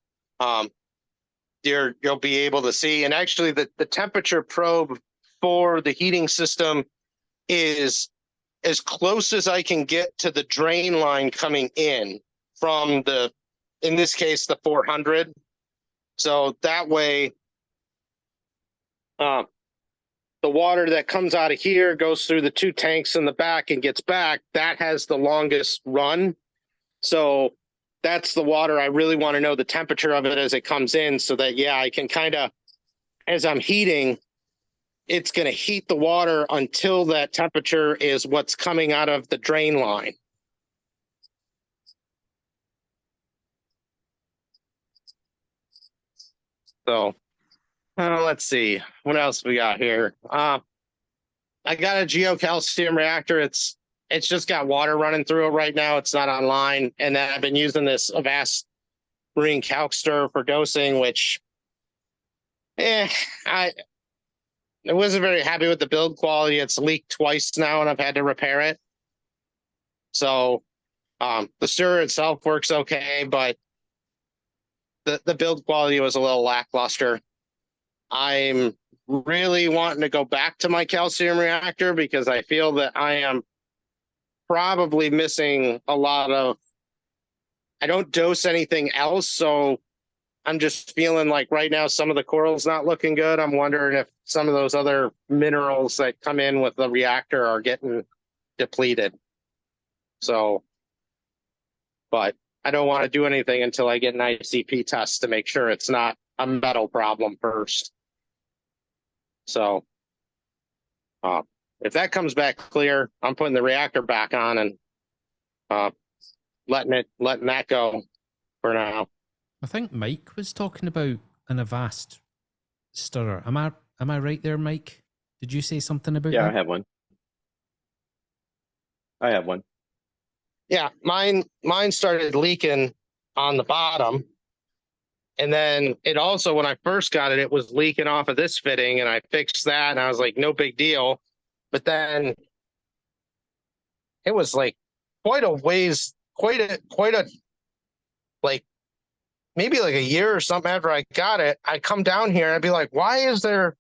you'll be able to see. And actually the temperature probe for the heating system is as close as I can get to the drain line coming in from in this case, the 400. So that way, the water that comes out of here goes through the two tanks in the back and gets back. That has the longest run. So that's the water. I really want to know the temperature of it as it comes in so that, yeah, I can kind of, as I'm heating, it's going to heat the water until that temperature is what's coming out of the drain line. So let's see what else we got here. I got a geocalcium reactor. It's just got water running through it right now. It's not online, and then I've been using this Avast marine calc stir for dosing, which I wasn't very happy with the build quality. It's leaked twice now, and I've had to repair it. So the stir itself works okay, but the build quality was a little lackluster. I'm really wanting to go back to my calcium reactor because I feel that I am probably missing a lot of. I don't dose anything else, so I'm just feeling like right now some of the coral's not looking good. I'm wondering if some of those other minerals that come in with the reactor are getting depleted. So but I don't want to do anything until I get an ICP test to make sure it's not a metal problem first. So if that comes back clear, I'm putting the reactor back on and letting that go for now. I think Mike was talking about an Avast stirrer. Am I right there, Mike? Did you say something about Yeah, I that? have one. I have one. Yeah, mine started leaking on the bottom. And then it also, when I first got it, it was leaking off of this fitting, and I fixed that, and I was like, no big deal. But then it was like quite a like maybe like a year or something after I got it, I come down here and I'd be like, why is there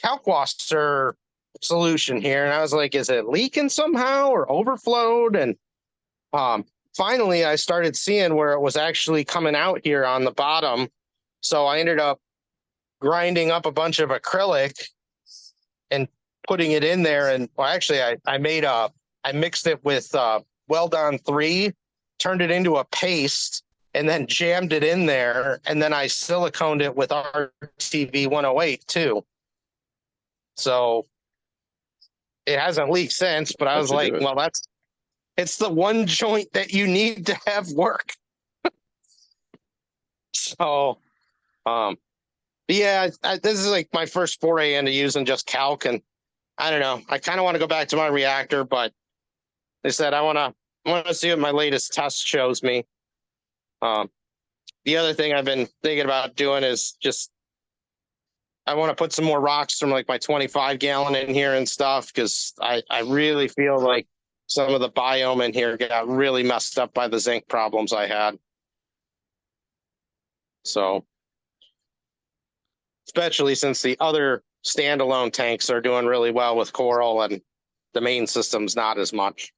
Kalkwasser solution here? And I was like, is it leaking somehow or overflowed? And finally I started seeing where it was actually coming out here on the bottom. So I ended up grinding up a bunch of acrylic and putting it in there. And well, actually I mixed it with Weldon 3, turned it into a paste, and then jammed it in there. And then I siliconed it with RTV 108 too. So it hasn't leaked since, but I was like, well, it's the one joint that you need to have work. So, but yeah, this is like my first foray into using just calc, and I don't know. I kind of want to go back to my reactor, but they said I want to see what my latest test shows me. The other thing I've been thinking about doing is just I want to put some more rocks from like my 25 gallon in here and stuff, because I really feel like some of the biome in here got really messed up by the zinc problems I had. So, especially since the other standalone tanks are doing really well with coral and the main system's not as much.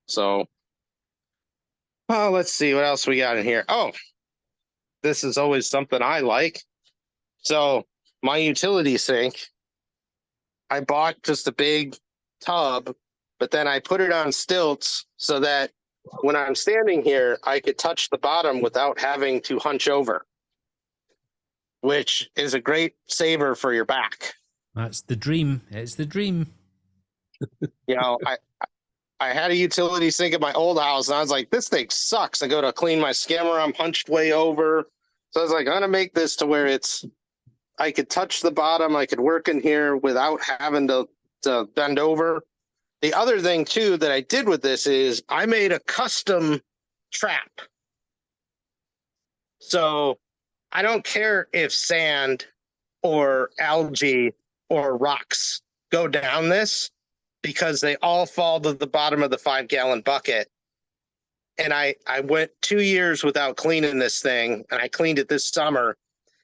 So, let's see what else we got in here. Oh, this is always something I like. So my utility sink, I bought just a big tub, but then I put it on stilts so that when I'm standing here, I could touch the bottom without having to hunch over, which is a great saver for your back. That's the dream. It's the dream. You know, I had a utility sink at my old house, and I was like, this thing sucks. I go to clean my skimmer, I'm hunched way over. So I was like, I'm going to make this to where I could touch the bottom, I could work in here without having to bend over. The other thing, too, that I did with this is I made a custom trap. So I don't care if sand or algae or rocks go down this, because they all fall to the bottom of the 5 gallon bucket. And I went 2 years without cleaning this thing, and I cleaned it this summer,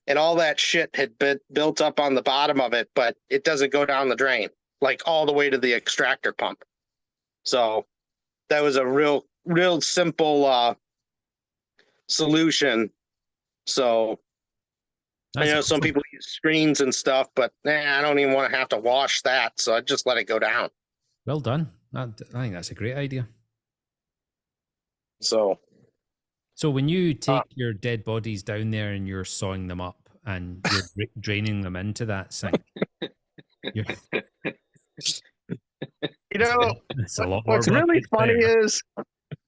and all that shit had been built up on the bottom of it, but it doesn't go down the drain, like all the way to the extractor pump. So that was a real simple solution. So I know some people use screens and stuff, but I don't even want to have to wash that. So I just let it go down. Well done. I think that's a great idea. So when you take your dead bodies down there and you're sawing them up and you're draining them into that sink, you know, it's a lot more what's really funny there. is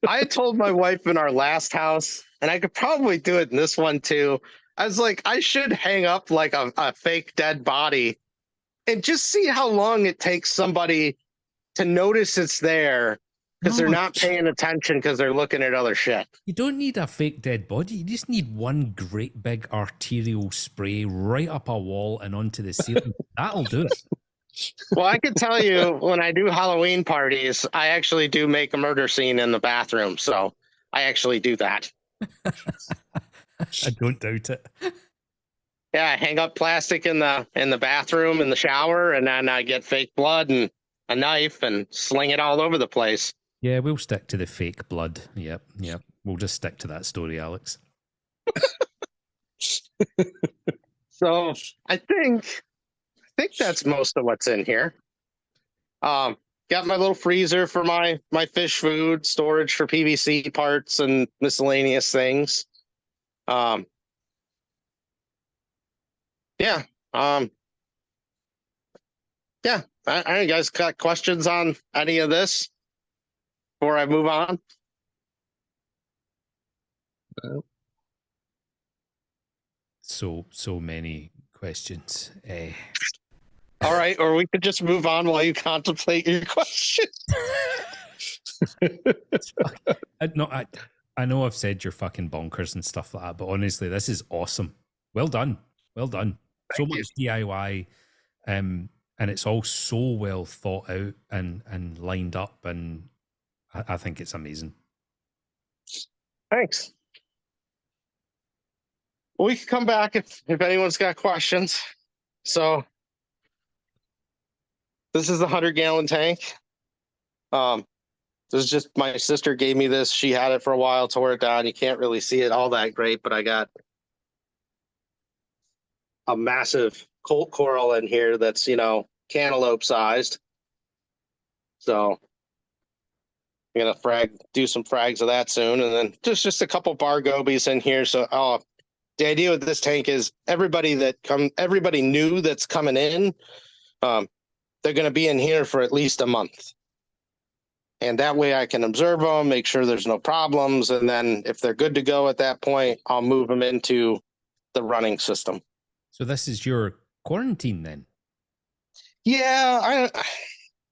I told my wife in our last house, and I could probably do it in this one too. I was like, I should hang up like a fake dead body and just see how long it takes somebody to notice it's there, because they're not paying attention because they're looking at other shit. You don't need a fake dead body. You just need one great big arterial spray right up a wall and onto the ceiling. That'll do it. Well, I can tell you, when I do Halloween parties, I actually do make a murder scene in the bathroom. So I actually do that. I don't doubt it. Yeah, I hang up plastic in the bathroom, in the shower, and then I get fake blood and a knife and sling it all over the place. Yeah, we'll stick to the fake blood. Yep. We'll just stick to that story, Alex. So I think that's most of what's in here. got my little freezer for my fish food, storage for PVC parts and miscellaneous things. Yeah. Yeah. I you guys got questions on any of this before I move on? So many questions. All right, or we could just move on while you contemplate your question. I know I've said you're fucking bonkers and stuff like that, but honestly, this is awesome. Well done. Well done. So much DIY. And it's all so well thought out and lined up, and I think it's amazing. Thanks. Well, we can come back if anyone's got questions. So this is the 100-gallon tank. This is just my sister gave me this. She had it for a while, tore it down. You can't really see it all that great, but I got a massive colt coral in here that's, cantaloupe sized. So I'm gonna do some frags of that soon, and then just a couple bar gobies in here. So the idea with this tank is everybody new that's coming in, they're gonna be in here for at least a month. And that way I can observe them, make sure there's no problems. And then if they're good to go at that point, I'll move them into the running system. So this is your quarantine then? Yeah,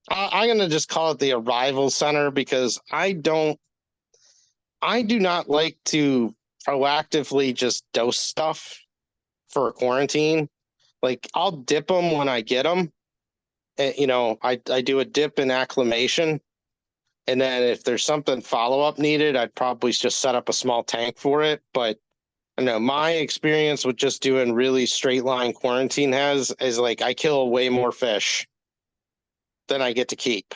I'm going to just call it the arrival center because I do not like to proactively just dose stuff for a quarantine. Like I'll dip them when I get them. I do a dip in acclimation. And then if there's something follow-up needed, I'd probably just set up a small tank for it. But I know my experience with just doing really straight line quarantine is like I kill way more fish than I get to keep.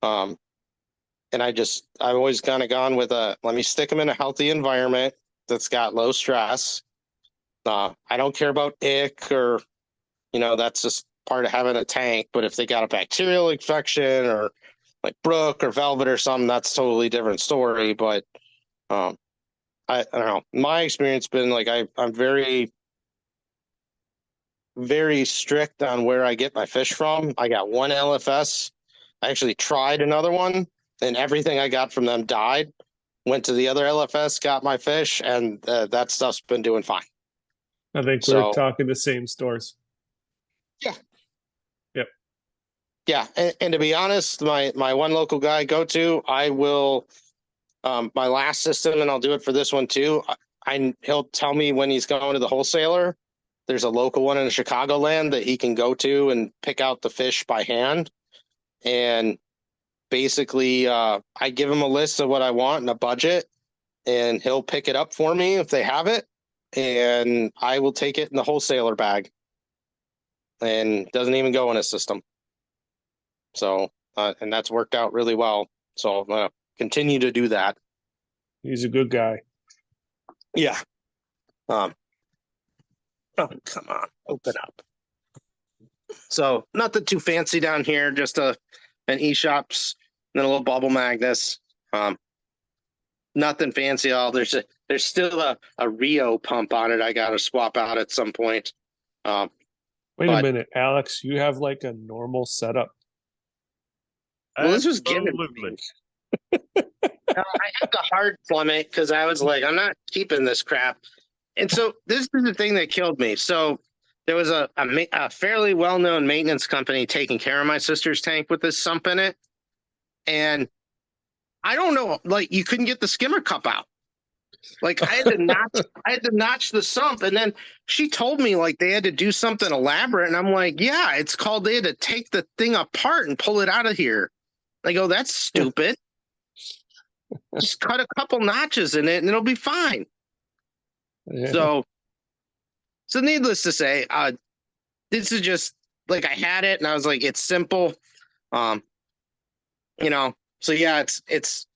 And I've always kind of gone with let me stick them in a healthy environment that's got low stress. I don't care about ick or, that's just part of having a tank. But if they got a bacterial infection or like brook or velvet or something, that's a totally different story. But I don't know. My experience been like I'm very, very strict on where I get my fish from. I got one LFS. I actually tried another one, and everything I got from them died. Went to the other LFS, got my fish, and that stuff's been doing fine. I think we're talking the same stores. Yeah. Yep. Yeah, and to be honest, my one local guy I go to, I will my last system, and I'll do it for this one too. He'll tell me when he's going to the wholesaler. There's a local one in Chicagoland that he can go to and pick out the fish by hand. And basically, I give him a list of what I want and a budget, and he'll pick it up for me if they have it, and I will take it in the wholesaler bag. And doesn't even go in a system. So, and that's worked out really well. So I'm going to continue to do that. He's a good guy. Yeah. Oh, come on. Open up. So nothing too fancy down here. Just an eShops, then a little bubble magnets. Nothing fancy at all. There's still a Rio pump on it. I got to swap out at some point. Wait a minute, Alex. You have like a normal setup. Well, this was given. Absolutely. I had to hard plummet because I was like, I'm not keeping this crap. And so this is the thing that killed me. So there was a fairly well-known maintenance company taking care of my sister's tank with this sump in it. And I don't know, like you couldn't get the skimmer cup out. Like I had to notch the sump. And then she told me like they had to do something elaborate. And I'm like, yeah, it's called, they had to take the thing apart and pull it out of here. I go, that's stupid. Just cut a couple notches in it and it'll be fine. Yeah. So needless to say, this is just like I had it and I was like, it's simple. So yeah, it's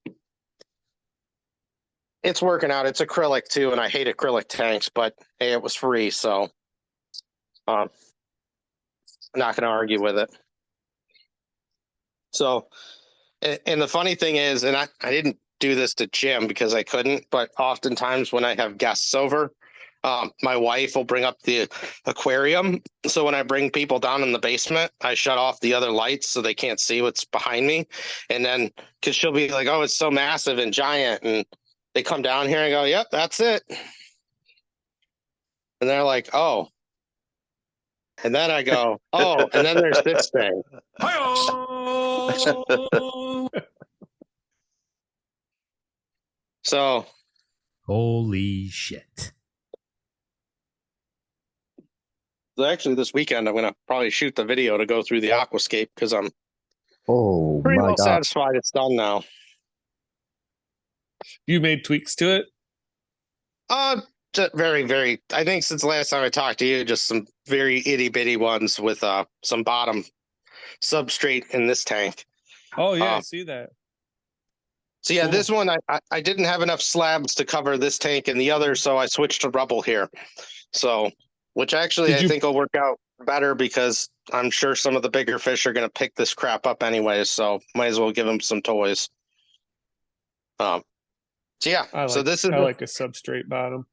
working out. It's acrylic too, and I hate acrylic tanks, but hey, it was free, so I'm not gonna argue with it. So, and the funny thing is, and I didn't do this to Jim because I couldn't, but oftentimes when I have guests over, my wife will bring up the aquarium. So when I bring people down in the basement, I shut off the other lights so they can't see what's behind me. And then, because she'll be like, oh, it's so massive and giant. And they come down here and go, yep, that's it. And they're like, oh. And then I go, oh, and then there's this thing. So Holy shit. actually this weekend, I'm going to probably shoot the video to go through the aquascape because I'm Oh pretty my well god. satisfied it's done now. You made tweaks to it? Just very, very, I think since the last time I talked to you, just some very itty bitty ones with some bottom substrate in this tank. Oh yeah, I see that. So yeah, Cool. this one I didn't have enough slabs to cover this tank and the other, so I switched to rubble here. So, which actually Did I you- think will work out better because I'm sure some of the bigger fish are going to pick this crap up anyways. So might as well give them some toys. So yeah, I so this is I like a substrate bottom.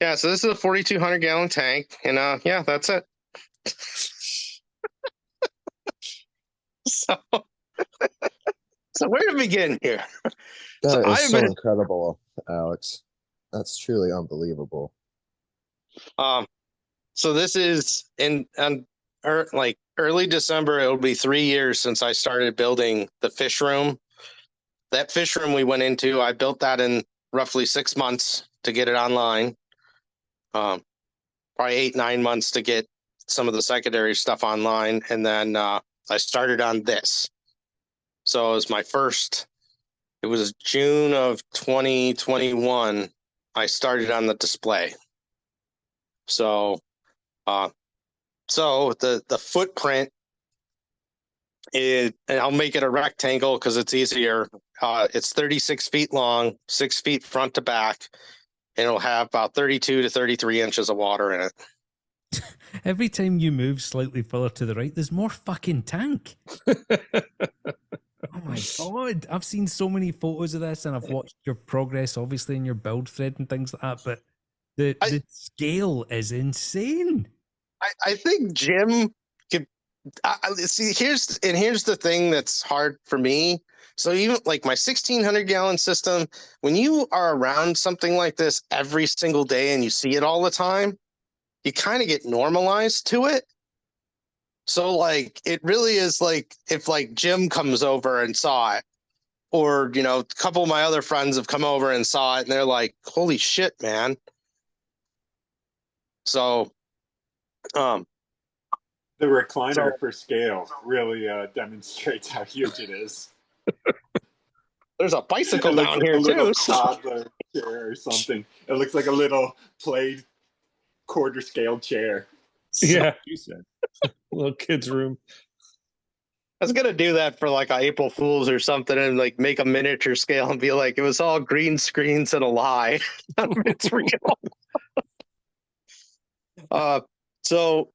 yeah, so this is a 4,200 gallon tank, and yeah, that's it. So, so where to begin here? That So is I've so been- incredible, Alex. That's truly unbelievable. So this is like early December. It'll be 3 years since I started building the fish room. That fish room we went into, I built that in roughly 6 months to get it online. Probably 8-9 months to get some of the secondary stuff online, and then I started on this. So it was my first. It was June of 2021. I started on the display. So, the footprint is, and I'll make it a rectangle because it's easier. It's 36 feet long, 6 feet front to back, and it'll have about 32 to 33 inches of water in it. Every time you move slightly further to the right, there's more fucking tank. Oh my god. I've seen so many photos of this and I've watched your progress, obviously, in your build thread and things like that, but the scale is insane. I think Jim could see. Here's the thing that's hard for me. So even like my 1,600 gallon system, when you are around something like this every single day and you see it all the time, you kind of get normalized to it. So like it really is like if like Jim comes over and saw it, or a couple of my other friends have come over and saw it, and they're like, "Holy shit, man!" So, The recliner for scale really demonstrates how huge it is. there's a bicycle It looks down like here a little too. toddler chair or something. It looks like a little played quarter scale chair. Yeah, you said little kid's room. I was gonna do that for like a April Fools or something, and like make a miniature scale and be like, it was all green screens and a lie. It's real. So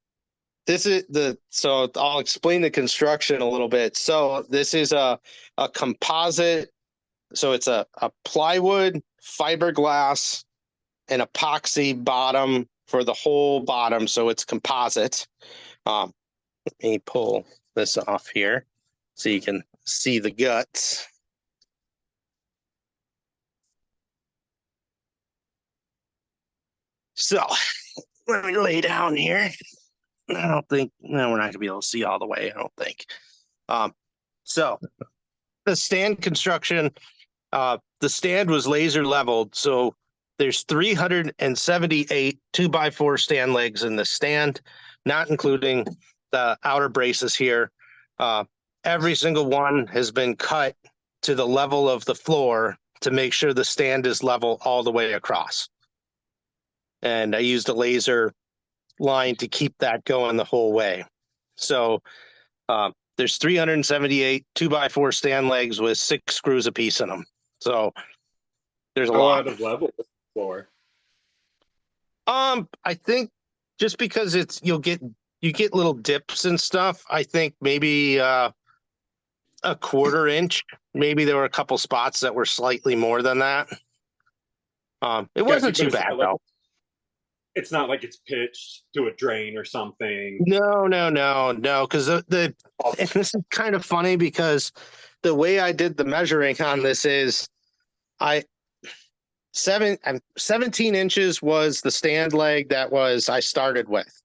this is so I'll explain the construction a little bit. So this is a composite. So it's a plywood, fiberglass, and epoxy bottom for the whole bottom. So it's composite. Let me pull this off here so you can see the guts. So let me lay down here. I don't think, no, we're not gonna be able to see all the way, I don't think. So the stand construction, the stand was laser leveled. So there's 378 2x4 stand legs in the stand, not including the outer braces here. Every single one has been cut to the level of the floor to make sure the stand is level all the way across. And I used a laser line to keep that going the whole way. So there's 378 2x4 stand legs with 6 screws a piece in them. So there's a How lot. out of level is the floor? I think just because you get little dips and stuff, I think maybe a quarter inch. Maybe there were a couple spots that were slightly more than that. It wasn't Gotcha, too but it's bad not like- though. It's not like it's pitched to a drain or something. No. Because the and this is kind of funny because the way I did the measuring on this is 17 inches was the stand leg that I started with.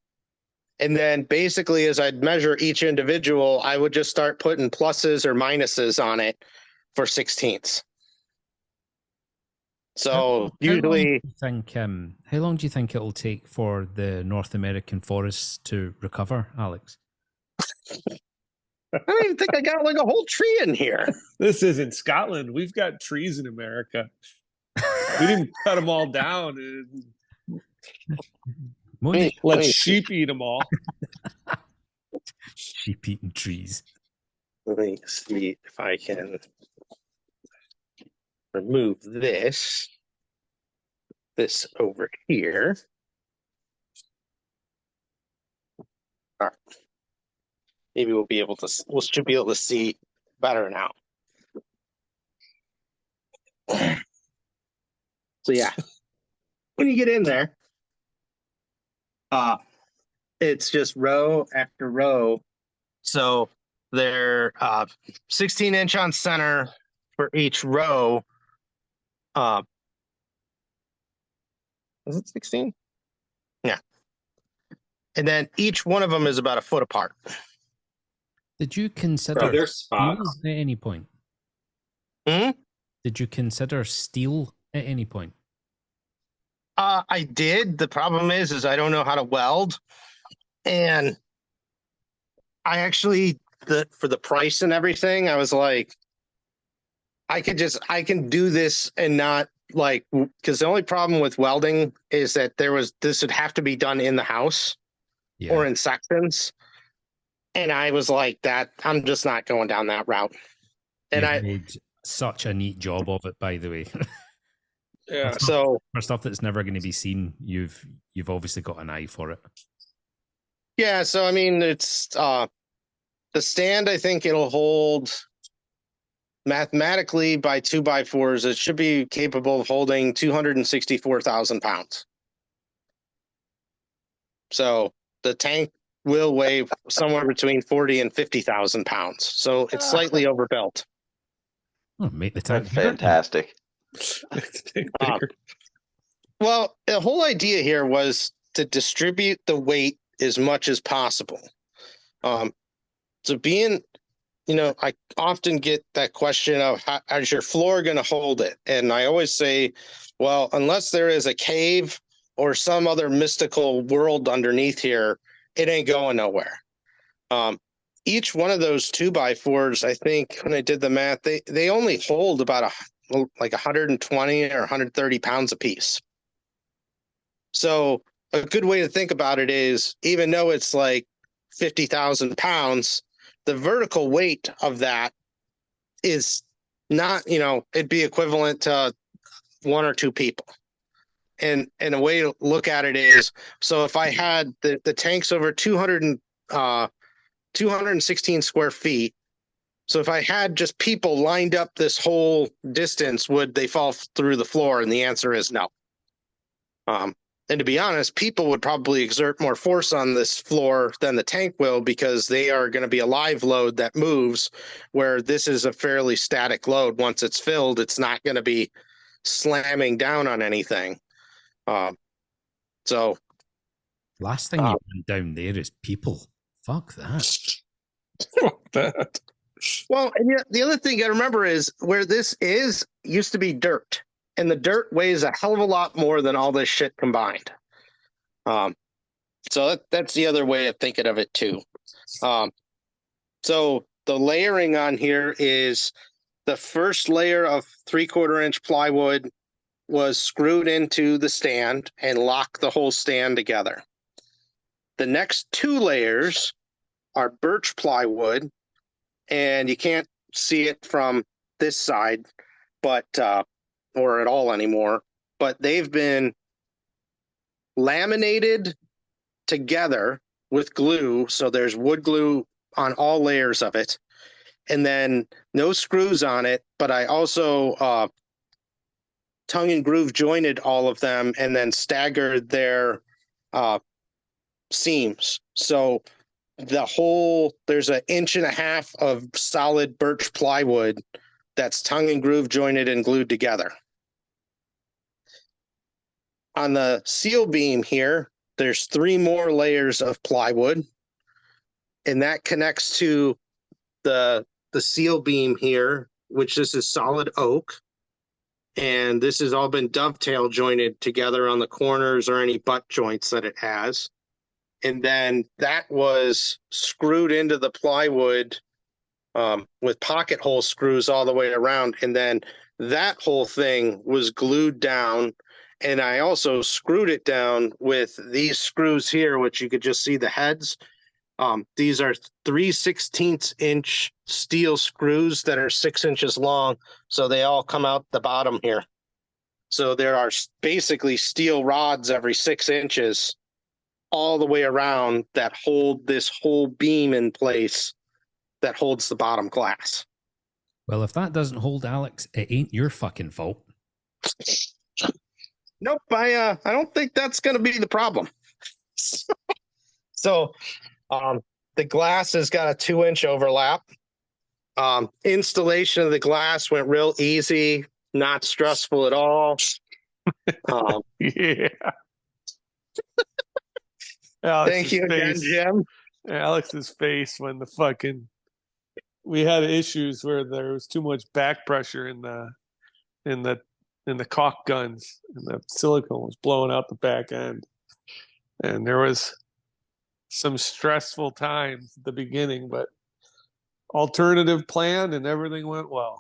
And then basically as I'd measure each individual, I would just start putting pluses or minuses on it for 16ths. So usually, how long do you think it'll take for the North American forests to recover, Alex? I don't even think I got like a whole tree in here. This is in Scotland. We've got trees in America. We didn't cut them all down and let sheep eat them all. Sheep eating trees. Let me see if I can remove this over here. All right. Maybe we should be able to see better now. So yeah, when you get in there, it's just row after row. So they're 16 inch on center for each row. Is it 16? Yeah. And then each one of them is about a foot apart. Did you consider Are there steel spots? at any point? Did you consider steel at any point? I did. The problem is I don't know how to weld. And I actually, for the price and everything, I was like, I can do this and not like, because the only problem with welding is that this would have to be done in the house or in sections. And I was like I'm just not going down that route. And You've made such a neat job of it, by the way. Yeah. So for stuff that's never going to be seen, you've obviously got an eye for it. yeah, so I mean, it's the stand. I think it'll hold mathematically by 2x4s. It should be capable of holding 264,000 pounds. So the tank will weigh somewhere between 40 and 50,000 pounds. So it's slightly overbuilt. Oh, make the tank That's bigger. fantastic. Well, the whole idea here was to distribute the weight as much as possible. So being, I often get that question of how's your floor going to hold it? And I always say, well, unless there is a cave or some other mystical world underneath here, it ain't going nowhere. Each one of those 2x4s, I think when I did the math, they only hold about like 120 or 130 pounds a piece. So a good way to think about it is, even though it's like 50,000 pounds, the vertical weight of that is not, it'd be equivalent to one or two people. And a way to look at it is, so if I had the tanks over 216 square feet, so if I had just people lined up this whole distance, would they fall through the floor? And the answer is no. And to be honest, people would probably exert more force on this floor than the tank will, because they are going to be a live load that moves, where this is a fairly static load. Once it's filled, it's not going to be slamming down on anything. So last thing you want down there is people. Fuck that. Fuck that. Well, and the other thing you got to remember is where this used to be dirt, and the dirt weighs a hell of a lot more than all this shit combined. So that's the other way of thinking of it too. So the layering on here is the first layer of 3/4 inch plywood was screwed into the stand and locked the whole stand together. The next two layers are birch plywood, and you can't see it from this side, but or at all anymore, but they've been laminated together with glue. So there's wood glue on all layers of it. and then no screws on it, but I also tongue and groove jointed all of them and then staggered their seams. So there's 1.5 inches of solid birch plywood that's tongue and groove jointed and glued together. On the seal beam here, there's 3 more layers of plywood, and that connects to the seal beam here, which this is solid oak. And this has all been dovetail jointed together on the corners or any butt joints that it has. And then that was screwed into the plywood with pocket hole screws all the way around. And then that whole thing was glued down. And I also screwed it down with these screws here, which you could just see the heads. These are 3/16-inch steel screws that are 6 inches long. So they all come out the bottom here. So there are basically steel rods every 6 inches all the way around that hold this whole beam in place that holds the bottom glass. Well, if that doesn't hold, Alex, it ain't your fucking fault. Nope, I don't think that's going to be the problem. So the glass has got a 2-inch overlap. Installation of the glass went real easy, not stressful at all. Yeah. Thank you again, Jim. Alex's face when we had issues where there was too much back pressure in the caulk guns, and the silicone was blowing out the back end, and there was some stressful times at the beginning, but alternative plan and everything went well.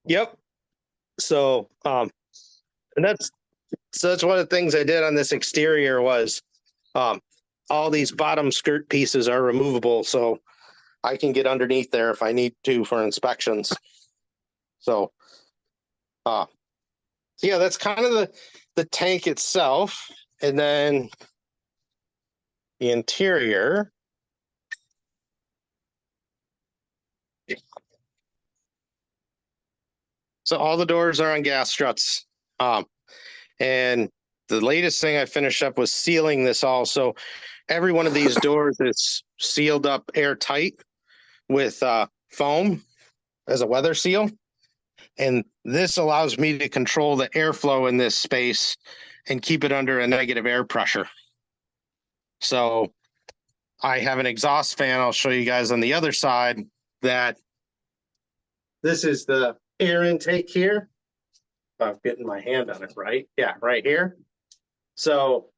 Yep. So and that's one of the things I did on this exterior was all these bottom skirt pieces are removable, so I can get underneath there if I need to for inspections. So yeah, that's kind of the tank itself. And then the interior. So all the doors are on gas struts. And the latest thing I finished up was sealing this all. So every one of these doors is sealed up airtight with foam as a weather seal. And this allows me to control the airflow in this space and keep it under a negative air pressure. So I have an exhaust fan. I'll show you guys on the other side that this is the air intake here. If I'm getting my hand on it right. Yeah, right here. So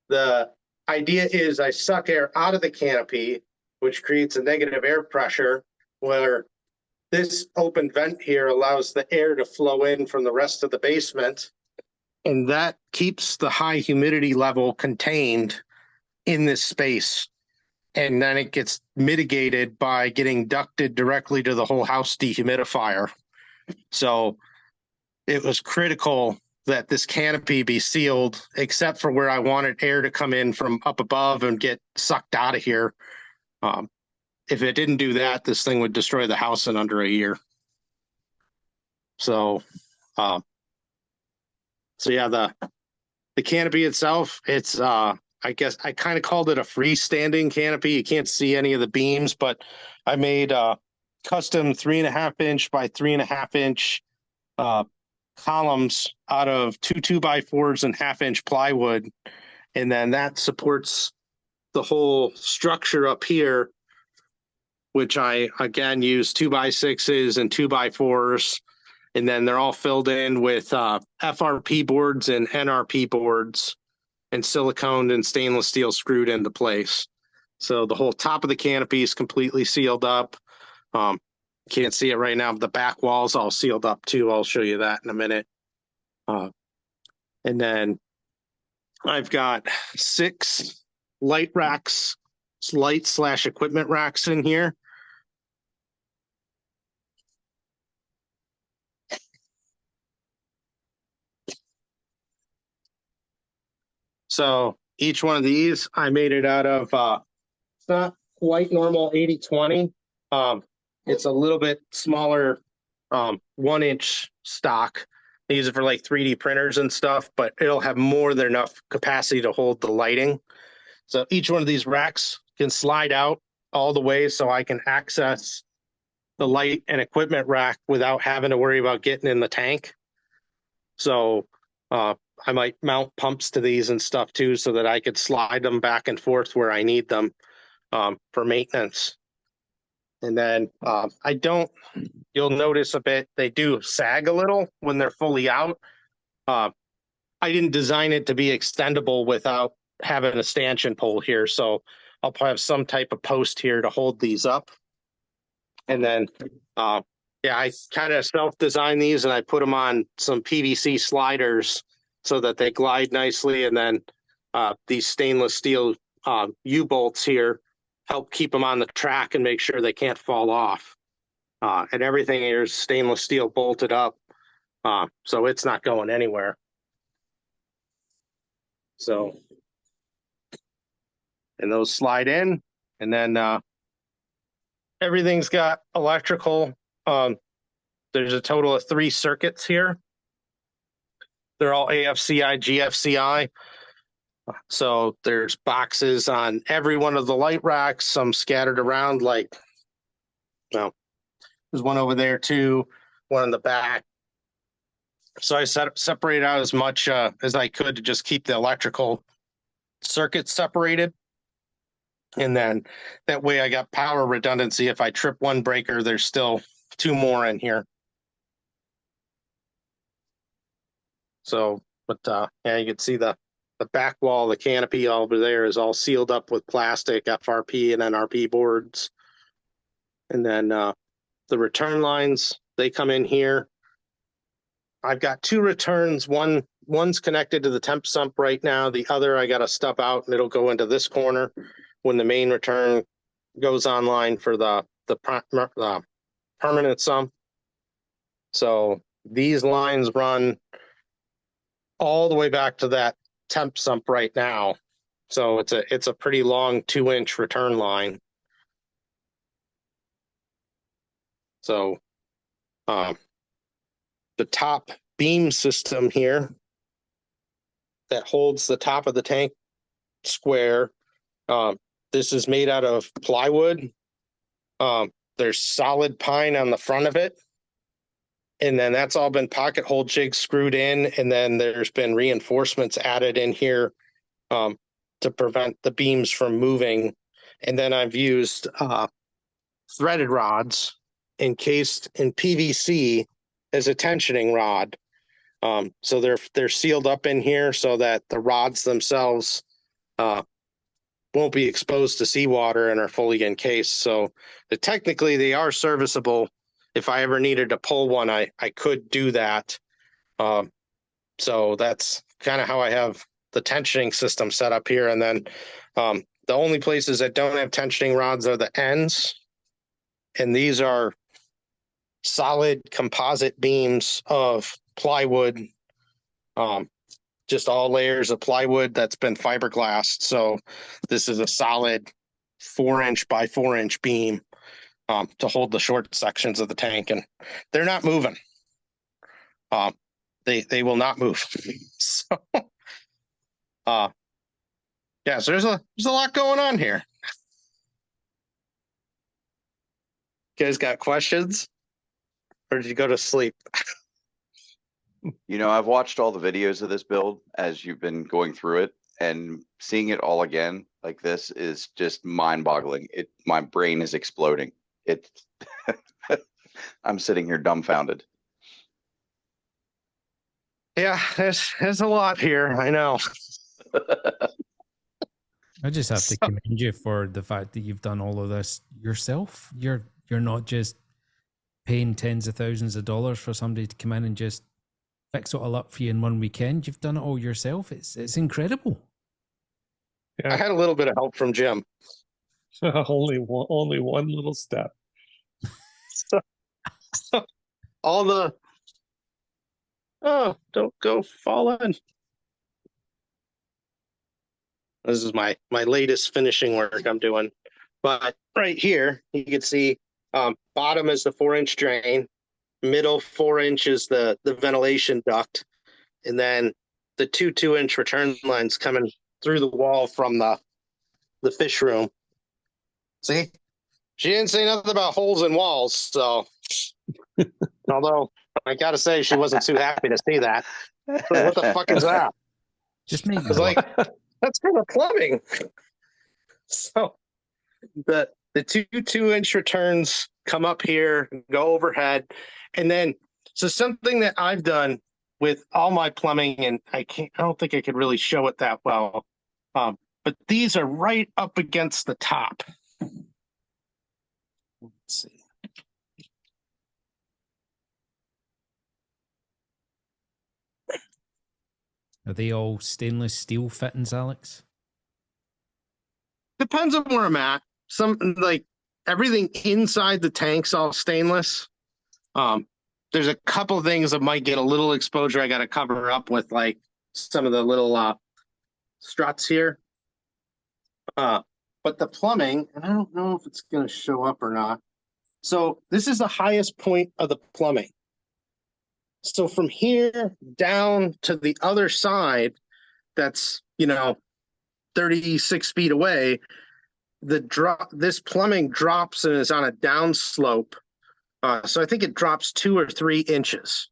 the idea is I suck air out of the canopy, which creates a negative air pressure, where this open vent here allows the air to flow in from the rest of the basement, and that keeps the high humidity level contained in this space. And then it gets mitigated by getting ducted directly to the whole house dehumidifier. So it was critical that this canopy be sealed, except for where I wanted air to come in from up above and get sucked out of here. If it didn't do that, this thing would destroy the house in under a year. So, yeah, the canopy itself, it's I guess I kind of called it a freestanding canopy. You can't see any of the beams, but I made custom 3.5-inch by 3.5-inch columns out of 2 2x4s and 1/2-inch plywood, and then that supports the whole structure up here, which I again use 2x6s and 2x4s, and then they're all filled in with FRP boards and NRP boards and siliconed and stainless steel screwed into place. So the whole top of the canopy is completely sealed up. Can't see it right now, but the back wall's all sealed up too. I'll show you that in a minute. And then I've got 6 light racks, light/equipment racks in here. So each one of these, I made it out of, it's not quite normal 80/20, It's a little bit smaller, 1-inch stock. They use it for like 3D printers and stuff, but it'll have more than enough capacity to hold the lighting. So each one of these racks can slide out all the way so I can access the light and equipment rack without having to worry about getting in the tank. So I might mount pumps to these and stuff too, so that I could slide them back and forth where I need them for maintenance. And then you'll notice a bit, they do sag a little when they're fully out. I didn't design it to be extendable without having a stanchion pole here. So I'll probably have some type of post here to hold these up. And then, I kind of self-designed these and I put them on some PVC sliders so that they glide nicely. And then these stainless steel U-bolts here help keep them on the track and make sure they can't fall off. And everything here is stainless steel bolted up, so it's not going anywhere. So, and those slide in, and then everything's got electrical. There's a total of 3 circuits here. They're all AFCI, GFCI. So there's boxes on every one of the light racks, some scattered around, like, well, there's one over there too, one in the back. So I separate out as much as I could to just keep the electrical circuits separated. And then that way I got power redundancy. If I trip one breaker, there's still 2 more in here. So, but yeah, you can see the back wall, the canopy over there is all sealed up with plastic, FRP and NRP boards. And then the return lines, they come in here. I've got 2 returns. One's connected to the temp sump right now. The other I got to stub out and it'll go into this corner when the main return goes online for the permanent sump. So these lines run all the way back to that temp sump right now. So it's a pretty long 2-inch return line. So the top beam system here that holds the top of the tank square, this is made out of plywood. There's solid pine on the front of it. And then that's all been pocket hole jigs screwed in. And then there's been reinforcements added in here to prevent the beams from moving. And then I've used threaded rods encased in PVC as a tensioning rod. So they're sealed up in here so that the rods themselves won't be exposed to seawater and are fully encased. So technically they are serviceable. If I ever needed to pull one, I could do that. So that's kind of how I have the tensioning system set up here. And then the only places that don't have tensioning rods are the ends. And these are solid composite beams of plywood, just all layers of plywood that's been fiberglassed. So this is a solid 4-inch by 4-inch beam to hold the short sections of the tank, and they're not moving. They will not move. So, yeah, so there's a lot going on here. You guys got questions, or did you go to sleep? You know, I've watched all the videos of this build as you've been going through it, and seeing it all again like this is just mind-boggling. My brain is exploding. I'm sitting here dumbfounded. Yeah, there's a lot here. I know. I just have to commend you for the fact that you've done all of this yourself. You're not just paying tens of thousands of dollars for somebody to come in and just fix it all up for you in one weekend. You've done it all yourself. It's incredible. I had a little bit of help from Jim. only one little step. All the don't go falling. This is my latest finishing work I'm doing. But right here, you can see Bottom is the 4-inch drain. Middle 4-inch is the ventilation duct. And then the 2-inch return lines coming through the wall from the fish room. See? She didn't say nothing about holes in walls, so although I gotta say she wasn't too happy to see that. Like, what the fuck is that? Just make It's like, that's kind of plumbing. So the 2-inch returns come up here, go overhead, and then so something that I've done with all my plumbing, and I don't think I could really show it that well. But these are right up against the top. Let's see. Are they all stainless steel fittings, Alex? Depends on where I'm at. Some like everything inside the tank's all stainless. There's a couple of things that might get a little exposure I got to cover up with, like some of the little struts here. But the plumbing, and I don't know if it's going to show up or not. So this is the highest point of the plumbing. So from here down to the other side, that's 36 feet away. This plumbing drops and is on a downslope. So I think it drops 2 or 3 inches.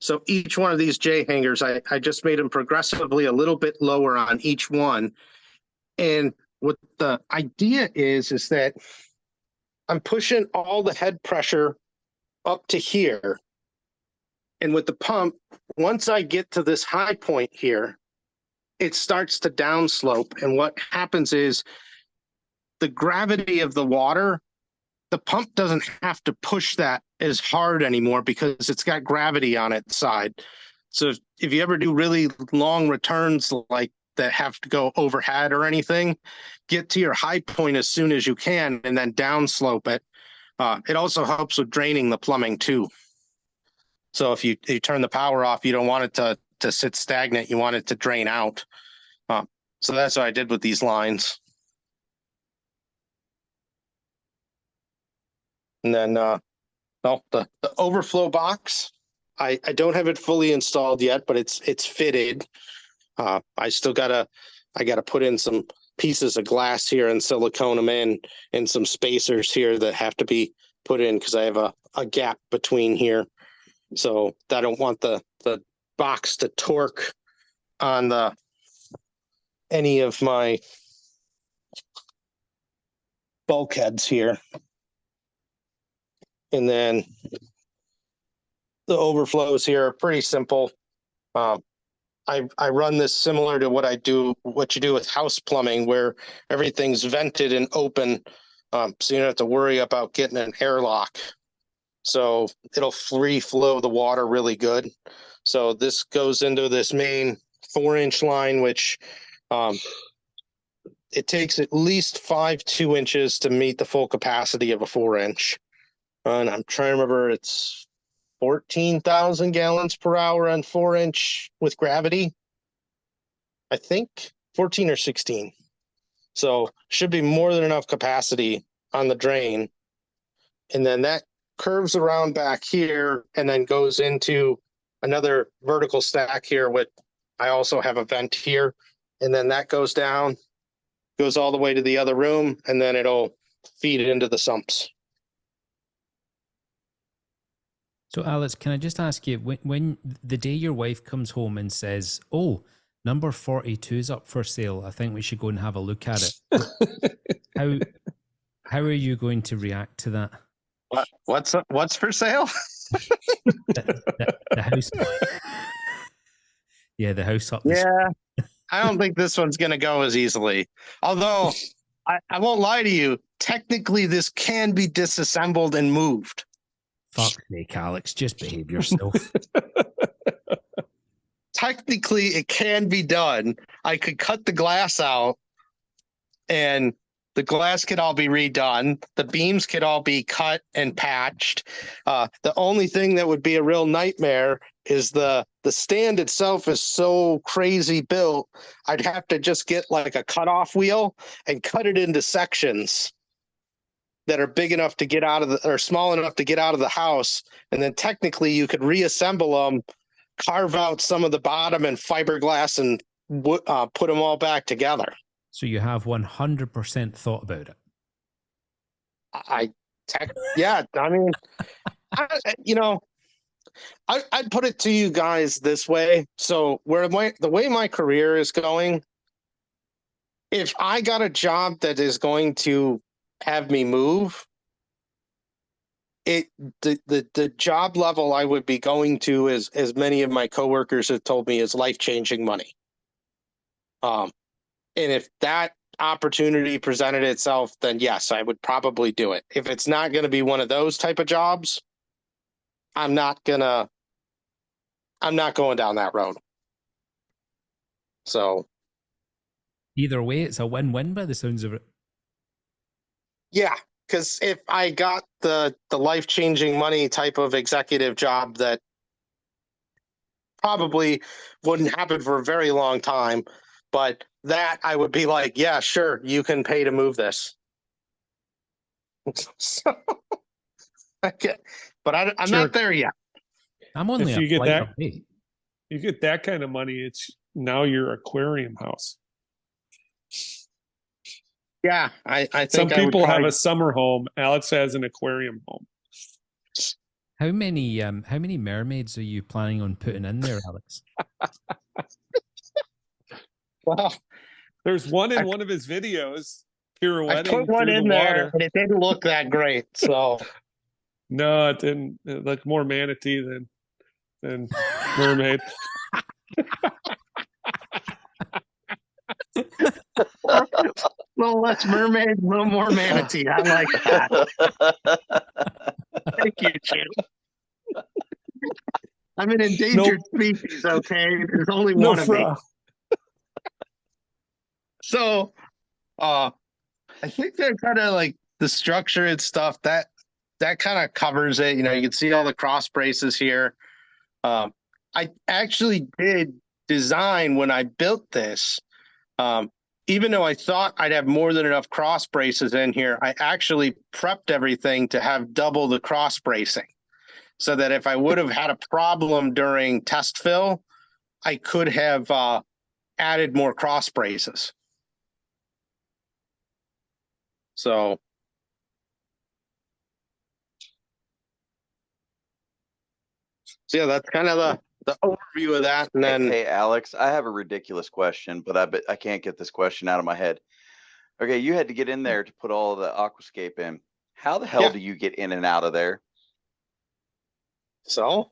So each one of these J hangers, I just made them progressively a little bit lower on each one. And what the idea is that I'm pushing all the head pressure up to here. And with the pump, once I get to this high point here, it starts to downslope. And what happens is the gravity of the water, the pump doesn't have to push that as hard anymore because it's got gravity on its side. So if you ever do really long returns like that have to go overhead or anything, get to your high point as soon as you can and then downslope it. It also helps with draining the plumbing too. So if you turn the power off, you don't want it to sit stagnant. You want it to drain out. So that's what I did with these lines. And then the overflow box, I don't have it fully installed yet, but it's fitted. I still gotta put in some pieces of glass here and silicone them in, and some spacers here that have to be put in because I have a gap between here. So I don't want the box to torque on any of my bulkheads here. And then the overflows here are pretty simple. I run this similar to what you do with house plumbing, where everything's vented and open, so you don't have to worry about getting an airlock. So it'll free flow the water really good. So this goes into this main 4-inch line, which it takes at least 5 2-inches to meet the full capacity of a 4-inch. And I'm trying to remember, it's 14,000 gallons per hour on 4-inch with gravity. I think 14 or 16. So should be more than enough capacity on the drain. And then that curves around back here and then goes into another vertical stack here with, I also have a vent here. And then that goes down, goes all the way to the other room, and then it'll feed it into the sumps. So, Alex, can I just ask you, when the day your wife comes home and says, "Oh, number 42 is up for sale. I think we should go and have a look at it." How are you going to react to that? What's for sale? The house. Yeah, the house up. Yeah, I don't think this one's going to go as easily. Although, I won't lie to you. Technically, this can be disassembled and moved. Fuck's sake, Alex, just behave yourself. Technically, it can be done. I could cut the glass out and the glass could all be redone. The beams could all be cut and patched. The only thing that would be a real nightmare is the stand itself is so crazy built. I'd have to just get like a cutoff wheel and cut it into sections. that are big enough to get out of or small enough to get out of the house, and then technically you could reassemble them, carve out some of the bottom and fiberglass, and put them all back together. So you have 100% thought about it. Yeah, I mean, I'd put it to you guys this way. So the way my career is going, if I got a job that is going to have me move, the job level I would be going to, as many of my coworkers have told me, is life-changing money. And if that opportunity presented itself, then yes, I would probably do it. If it's not going to be one of those type of jobs, I'm not going down that road. So either way, it's a win-win by the sounds of it. Yeah, because if I got the life-changing money type of executive job that probably wouldn't happen for a very long time, but that I would be like, yeah, sure, you can pay to move this. So, okay. But I'm Sure. not there yet. I'm only If a you get flight that- away. You get that kind of money, it's now your aquarium house. Yeah, I think Some I would people have probably- a summer home. Alex has an aquarium home. How many mermaids are you planning on putting in there, Alex? Well, There's one in I- one of his videos, I pirouetting put one through in the there, water. and it didn't look that great. So No, it didn't. It looked more manatee than mermaid. a little less mermaid, a little more manatee. I like that. Thank you, Jim. I'm an endangered species, okay? There's only No one of me. fra. So, I think they're kind of like the structure and stuff that kind of covers it. You know, you can see all the cross braces here. I actually did design when I built this. Even though I thought I'd have more than enough cross braces in here, I actually prepped everything to have double the cross bracing, so that if I would have had a problem during test fill, I could have added more cross braces. So yeah, that's kind of the overview of that. And then Hey, Alex, I have a ridiculous question, but I can't get this question out of my head. Okay, you had to get in there to put all the aquascape in. How the hell Yeah. do you get in and out of there? so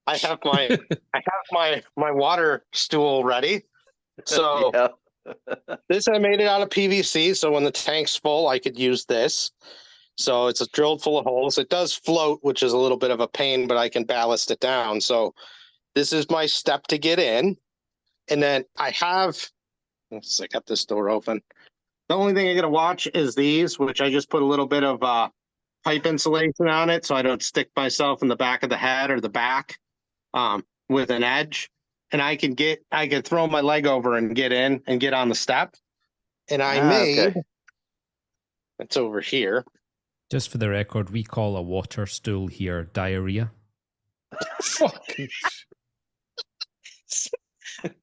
I have my water stool ready. So Yeah. this, I made it out of PVC, so when the tank's full, I could use this. So it's drilled full of holes. It does float, which is a little bit of a pain, but I can ballast it down. So this is my step to get in. And then I got this door open. The only thing I got to watch is these, which I just put a little bit of pipe insulation on it so I don't stick myself in the back of the head or the back with an edge. And I can throw my leg over and get in and get on the step. And I made, it's over here. Just for the record, we call a water stool here diarrhea. Fucking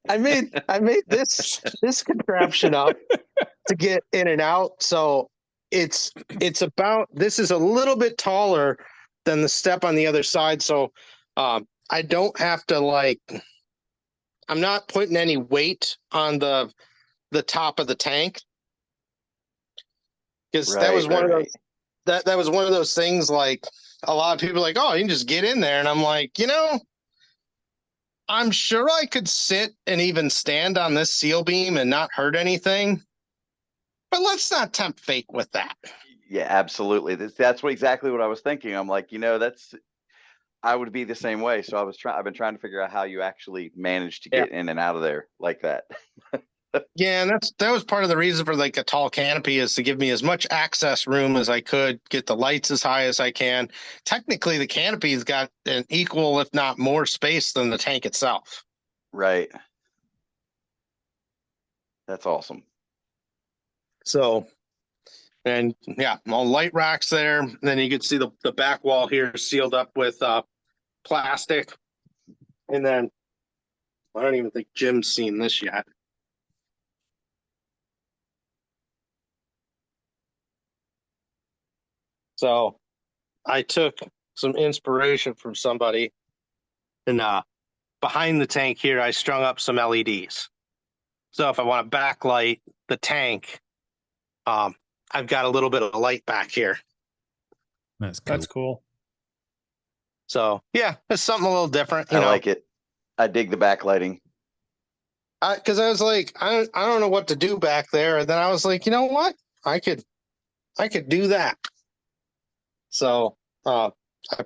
I made this contraption up to get in and out. So it's about, this is a little bit taller than the step on the other side. So I don't have to I'm not putting any weight on the top of the tank. Because that was one of those that was one of those things, like a lot of people are like, oh, you can just get in there. And I'm like, I'm sure I could sit and even stand on this seal beam and not hurt anything. But let's not tempt fate with that. Yeah, absolutely. That's exactly what I was thinking. I'm like, I would be the same way. So I've been trying to figure out how you actually manage to get in and out of there like that. Yeah, and that was part of the reason for a tall canopy, is to give me as much access room as I could, get the lights as high as I can. Technically, the canopy's got an equal, if not more, space than the tank itself. Right. That's awesome. So, And yeah, all light racks there. And then you can see the back wall here sealed up with plastic. And then I don't even think Jim's seen this yet. So I took some inspiration from somebody, and behind the tank here, I strung up some LEDs. So if I want to backlight the tank, I've got a little bit of light back here. That's cool. That's cool. So yeah, it's something a little different. I like it. I dig the backlighting. Because I was like, I don't know what to do back there, and then I was like, you know what, I could do that. So I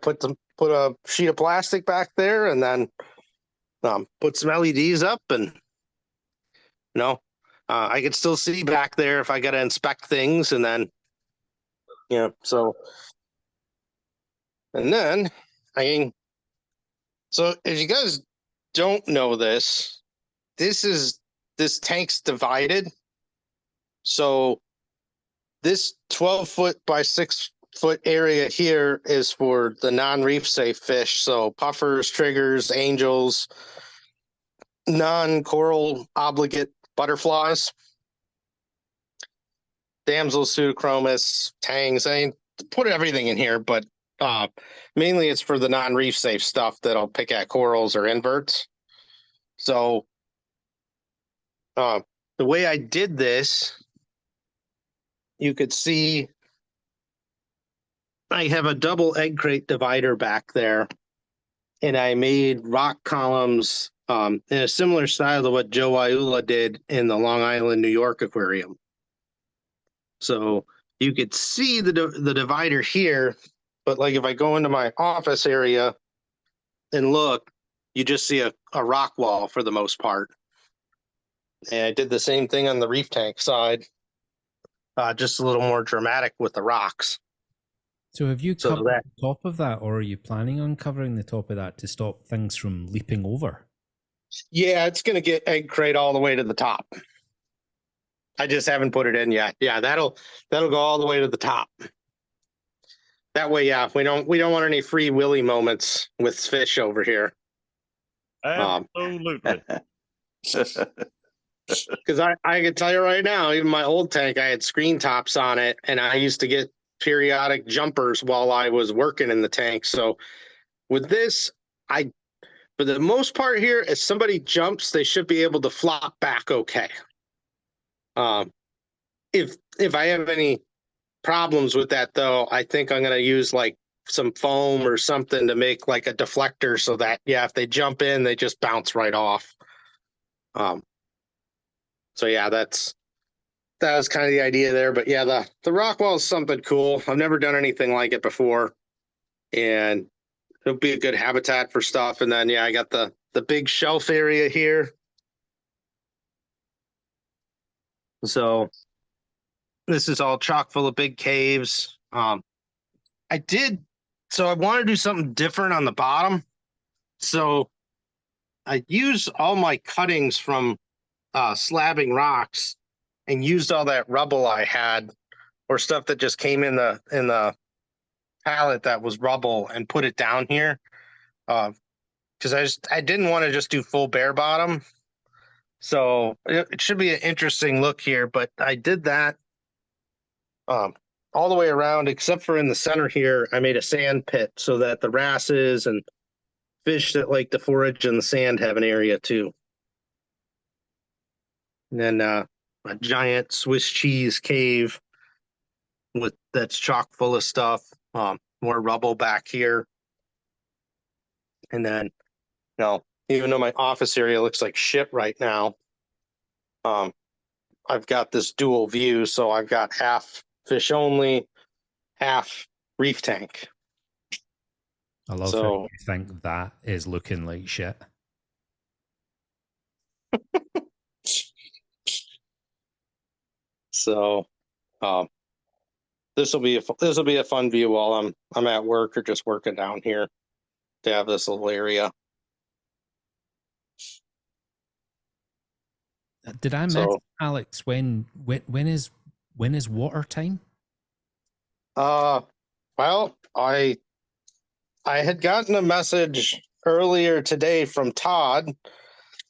put a sheet of plastic back there, and then put some LEDs up, and I could still see back there if I got to inspect things, and then so, and then so if you guys don't know this tank's divided. So this 12-foot by 6-foot area here is for the non-reef safe fish. So puffers, triggers, angels, non-coral obligate butterflies, damsels, pseudochromis, tangs. I mean, put everything in here, but mainly it's for the non-reef safe stuff that'll pick at corals or inverts. So the way I did this, you could see I have a double egg crate divider back there, and I made rock columns in a similar style to what Joe Iula did in the Long Island, New York aquarium. So you could see the divider here, but like if I go into my office area and look, you just see a rock wall for the most part. And I did the same thing on the reef tank side, just a little more dramatic with the rocks. So have you covered the top of that, or are you planning on covering the top of that to stop things from leaping over? Yeah, it's going to get egg crate all the way to the top. I just haven't put it in yet. Yeah, that'll go all the way to the top. That way, yeah, we don't want any free willy moments with fish over here. Absolutely. Because I can tell you right now, even my old tank, I had screen tops on it, and I used to get periodic jumpers while I was working in the tank. So with this, for the most part here, if somebody jumps, they should be able to flop back okay. If I have any problems with that, though, I think I'm going to use like some foam or something to make like a deflector so that, yeah, if they jump in, they just bounce right off. So yeah, that was kind of the idea there. But yeah, the rock wall is something cool. I've never done anything like it before, and it'll be a good habitat for stuff. And then yeah, I got the big shelf area here. So this is all chock full of big caves. I want to do something different on the bottom. So I used all my cuttings from slabbing rocks and used all that rubble I had, or stuff that just came in the pallet that was rubble, and put it down here. Because I didn't want to just do full bare bottom. So it should be an interesting look here, but I did that all the way around, except for in the center here. I made a sand pit so that the wrasses and fish that like to forage in the sand have an area too. And then a giant Swiss cheese cave that's chock full of stuff. More rubble back here. And then, even though my office area looks like shit right now, I've got this dual view, so I've got half fish only, half reef tank. I love how you think that is looking like shit. So this will be a fun view while I'm at work or just working down here, to have this little area. Did I mention, Alex, when is water time? Well, I had gotten a message earlier today from Todd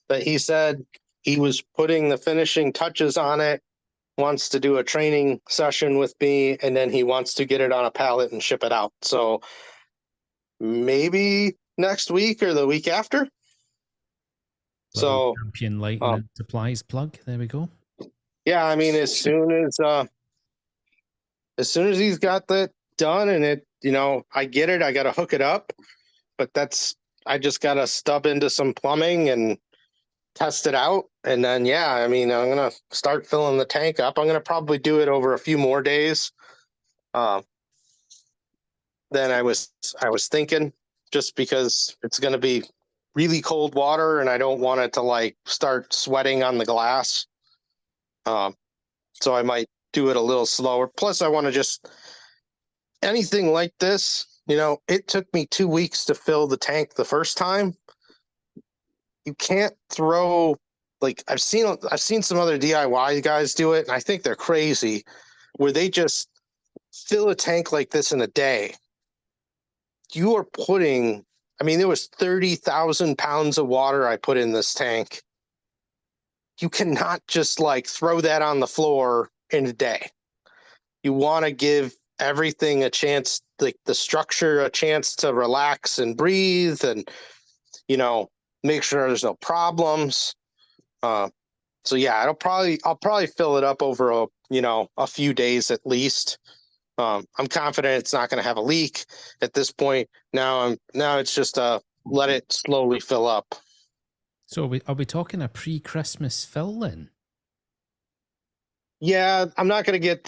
that he said he was putting the finishing touches on it, wants to do a training session with me, and then he wants to get it on a pallet and ship it out. So maybe next week or the week after. Little So Champion Lighting and Supplies plug. There we go. yeah, I mean, as soon as he's got that done and it, I get it, I got to hook it up, but I just got to stub into some plumbing and test it out. And then, yeah, I mean, I'm going to start filling the tank up. I'm going to probably do it over a few more days. Than I was thinking, just because it's going to be really cold water and I don't want it to like start sweating on the glass. So I might do it a little slower. Plus I want to just anything like this, it took me 2 weeks to fill the tank the first time. You can't throw like I've seen some other DIY guys do it, and I think they're crazy, where they just fill a tank like this in a day. You are putting, I mean, there was 30,000 pounds of water I put in this tank. You cannot just like throw that on the floor in a day. You want to give everything a chance, like the structure a chance to relax and breathe and, make sure there's no problems. So yeah, I'll probably fill it up over a few days at least. I'm confident it's not going to have a leak at this point. Now it's just let it slowly fill up. So are we talking a pre-Christmas fill then? Yeah, I'm not going to get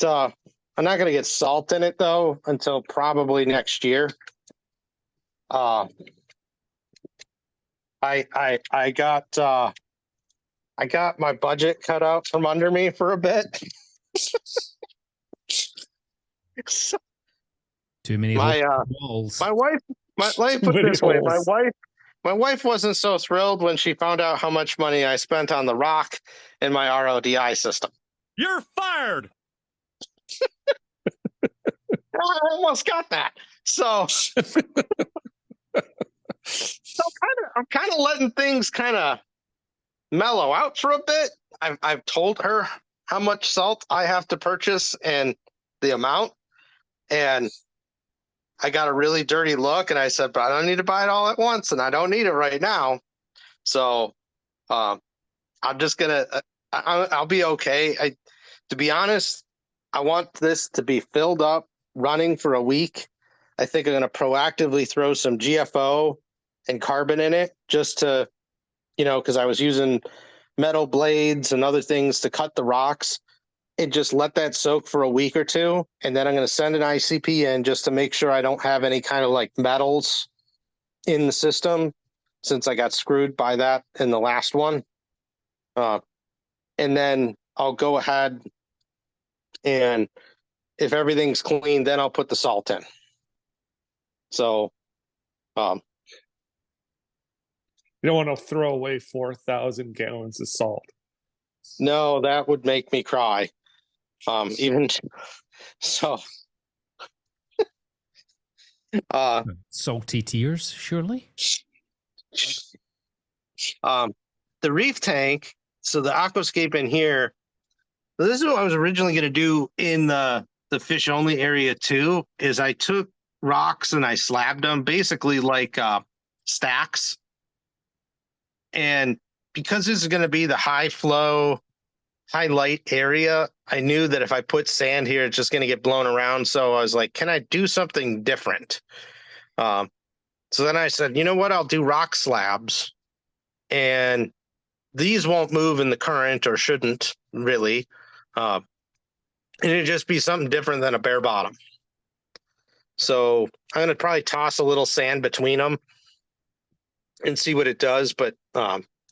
salt in it though until probably next year. I got my budget cut out from under me for a bit. Too many walls. My wife, let me put it this way. My wife wasn't so thrilled when she found out how much money I spent on the rock in my RODI system. You're fired. I almost got that. So I'm kind of letting things kind of mellow out for a bit. I've told her how much salt I have to purchase and the amount, and I got a really dirty look, and I said, but I don't need to buy it all at once, and I don't need it right now. So I'm just gonna I'll be okay. To be honest, I want this to be filled up, running for a week. I think I'm gonna proactively throw some GFO and carbon in it just to, because I was using metal blades and other things to cut the rocks, and just let that soak for a week or two. And then I'm going to send an ICP in just to make sure I don't have any kind of like metals in the system, since I got screwed by that in the last one. And then I'll go ahead, and if everything's clean, then I'll put the salt in. So, You don't want to throw away 4,000 gallons of salt. no, that would make me cry. Even so, Salty tears, surely. The reef tank. So the aquascape in here. This is what I was originally going to do in the fish only area too. Is I took rocks and I slabbed them basically like stacks. And because this is going to be the high flow, high light area, I knew that if I put sand here, it's just going to get blown around. So I was like, can I do something different? So then I said, you know what? I'll do rock slabs, and these won't move in the current, or shouldn't really. And it'd just be something different than a bare bottom. So I'm going to probably toss a little sand between them and see what it does. But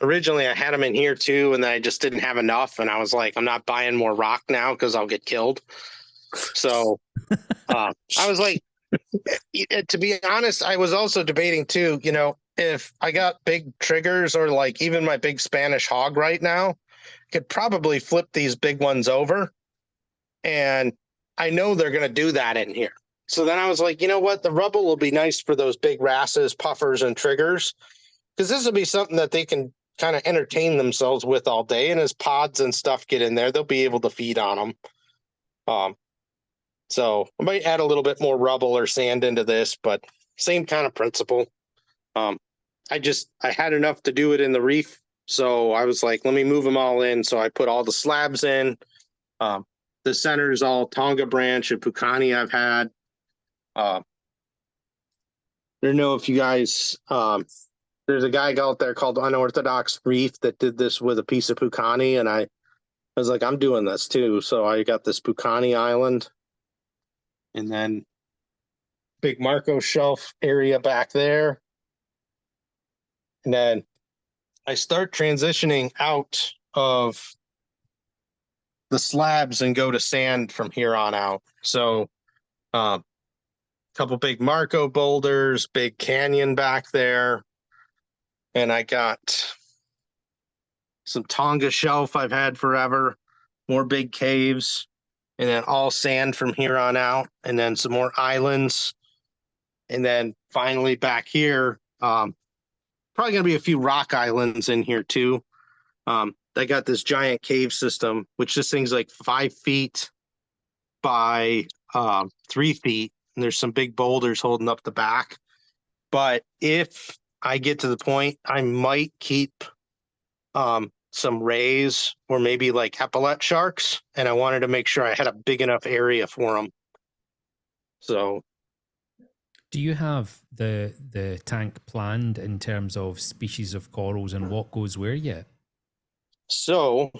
originally I had them in here too, and then I just didn't have enough. And I was like, I'm not buying more rock now because I'll get killed. So I was like, to be honest, I was also debating too, if I got big triggers or like even my big Spanish hog right now, could probably flip these big ones over and I know they're going to do that in here. So then I was like, you know what? The rubble will be nice for those big RASs, puffers, and triggers, because this will be something that they can kind of entertain themselves with all day. And as pods and stuff get in there, they'll be able to feed on them. So I might add a little bit more rubble or sand into this, but same kind of principle. I had enough to do it in the reef. So I was like, let me move them all in. So I put all the slabs in. The center is all Tonga branch and Pukani I've had. I don't know if you guys, there's a guy out there called Unorthodox Reef that did this with a piece of Pukani, and I was like, I'm doing this too. So I got this Pukani island, and then big Marco shelf area back there. And then I start transitioning out of the slabs and go to sand from here on out. So couple big Marco boulders, big canyon back there. And I got some Tonga shelf I've had forever, more big caves, and then all sand from here on out, and then some more islands. And then finally back here, probably going to be a few rock islands in here too. They got this giant cave system, which this thing's like 5 feet by 3 feet. And there's some big boulders holding up the back. But if I get to the point, I might keep some rays or maybe like epaulet sharks. And I wanted to make sure I had a big enough area for them. So, do you have the tank planned in terms of species of corals and what goes where yet? So,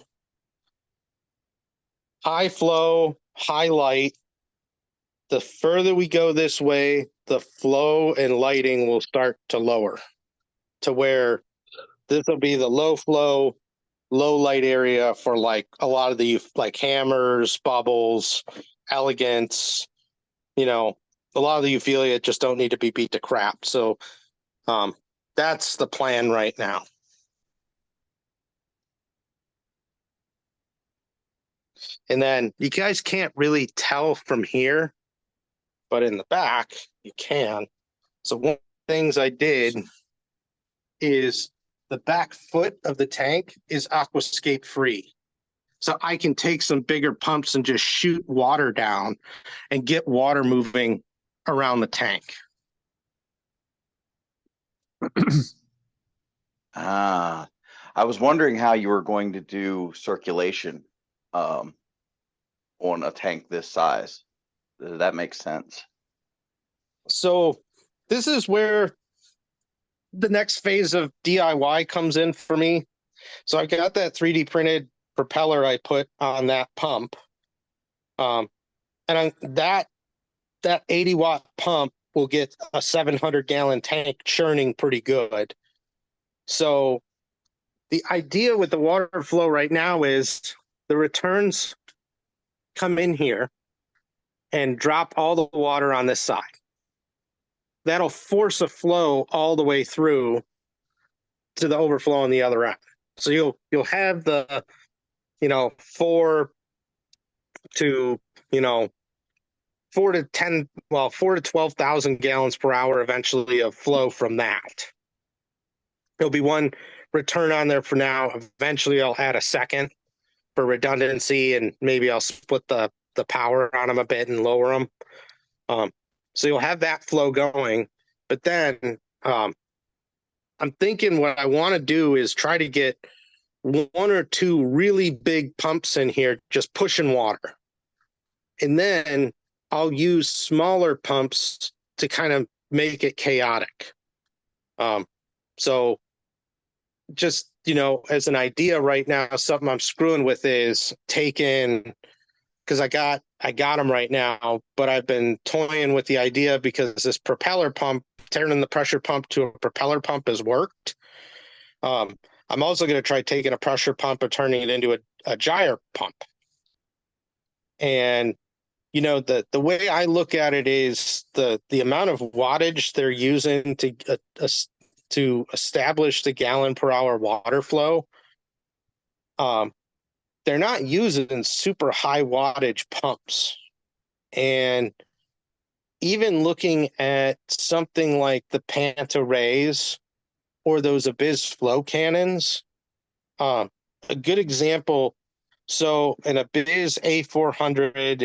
high flow, high light. The further we go this way, the flow and lighting will start to lower to where this will be the low flow, low light area for like a lot of the like hammers, bubbles, elegance, you know, a lot of the Euphilia just don't need to be beat to crap. So that's the plan right now. And then you guys can't really tell from here, but in the back you can. So one of the things I did is the back foot of the tank is aquascape free. So I can take some bigger pumps and just shoot water down and get water moving around the tank. I was wondering how you were going to do circulation on a tank this size. Does that make sense? So this is where the next phase of DIY comes in for me. So I got that 3D printed propeller I put on that pump. And that 80-watt pump will get a 700-gallon tank churning pretty good. So the idea with the water flow right now is the returns come in here and drop all the water on this side. That'll force a flow all the way through to the overflow on the other end. So you'll have the 4 to 12,000 gallons per hour eventually of flow from that. There'll be one return on there for now. Eventually I'll add a second for redundancy, and maybe I'll split the power on them a bit and lower them. So you'll have that flow going, but then I'm thinking what I want to do is try to get 1 or 2 really big pumps in here just pushing water. And then I'll use smaller pumps to kind of make it chaotic. So just, as an idea right now, something I'm screwing with is taking, because I got them right now, but I've been toying with the idea because this propeller pump, turning the pressure pump to a propeller pump has worked. I'm also going to try taking a pressure pump and turning it into a gyre pump. And, the way I look at it is the amount of wattage they're using to establish the gallon per hour water flow. They're not using super high wattage pumps. And even looking at something like the Panta Rays or those Abyss flow cannons, a good example. So an Abyss A400,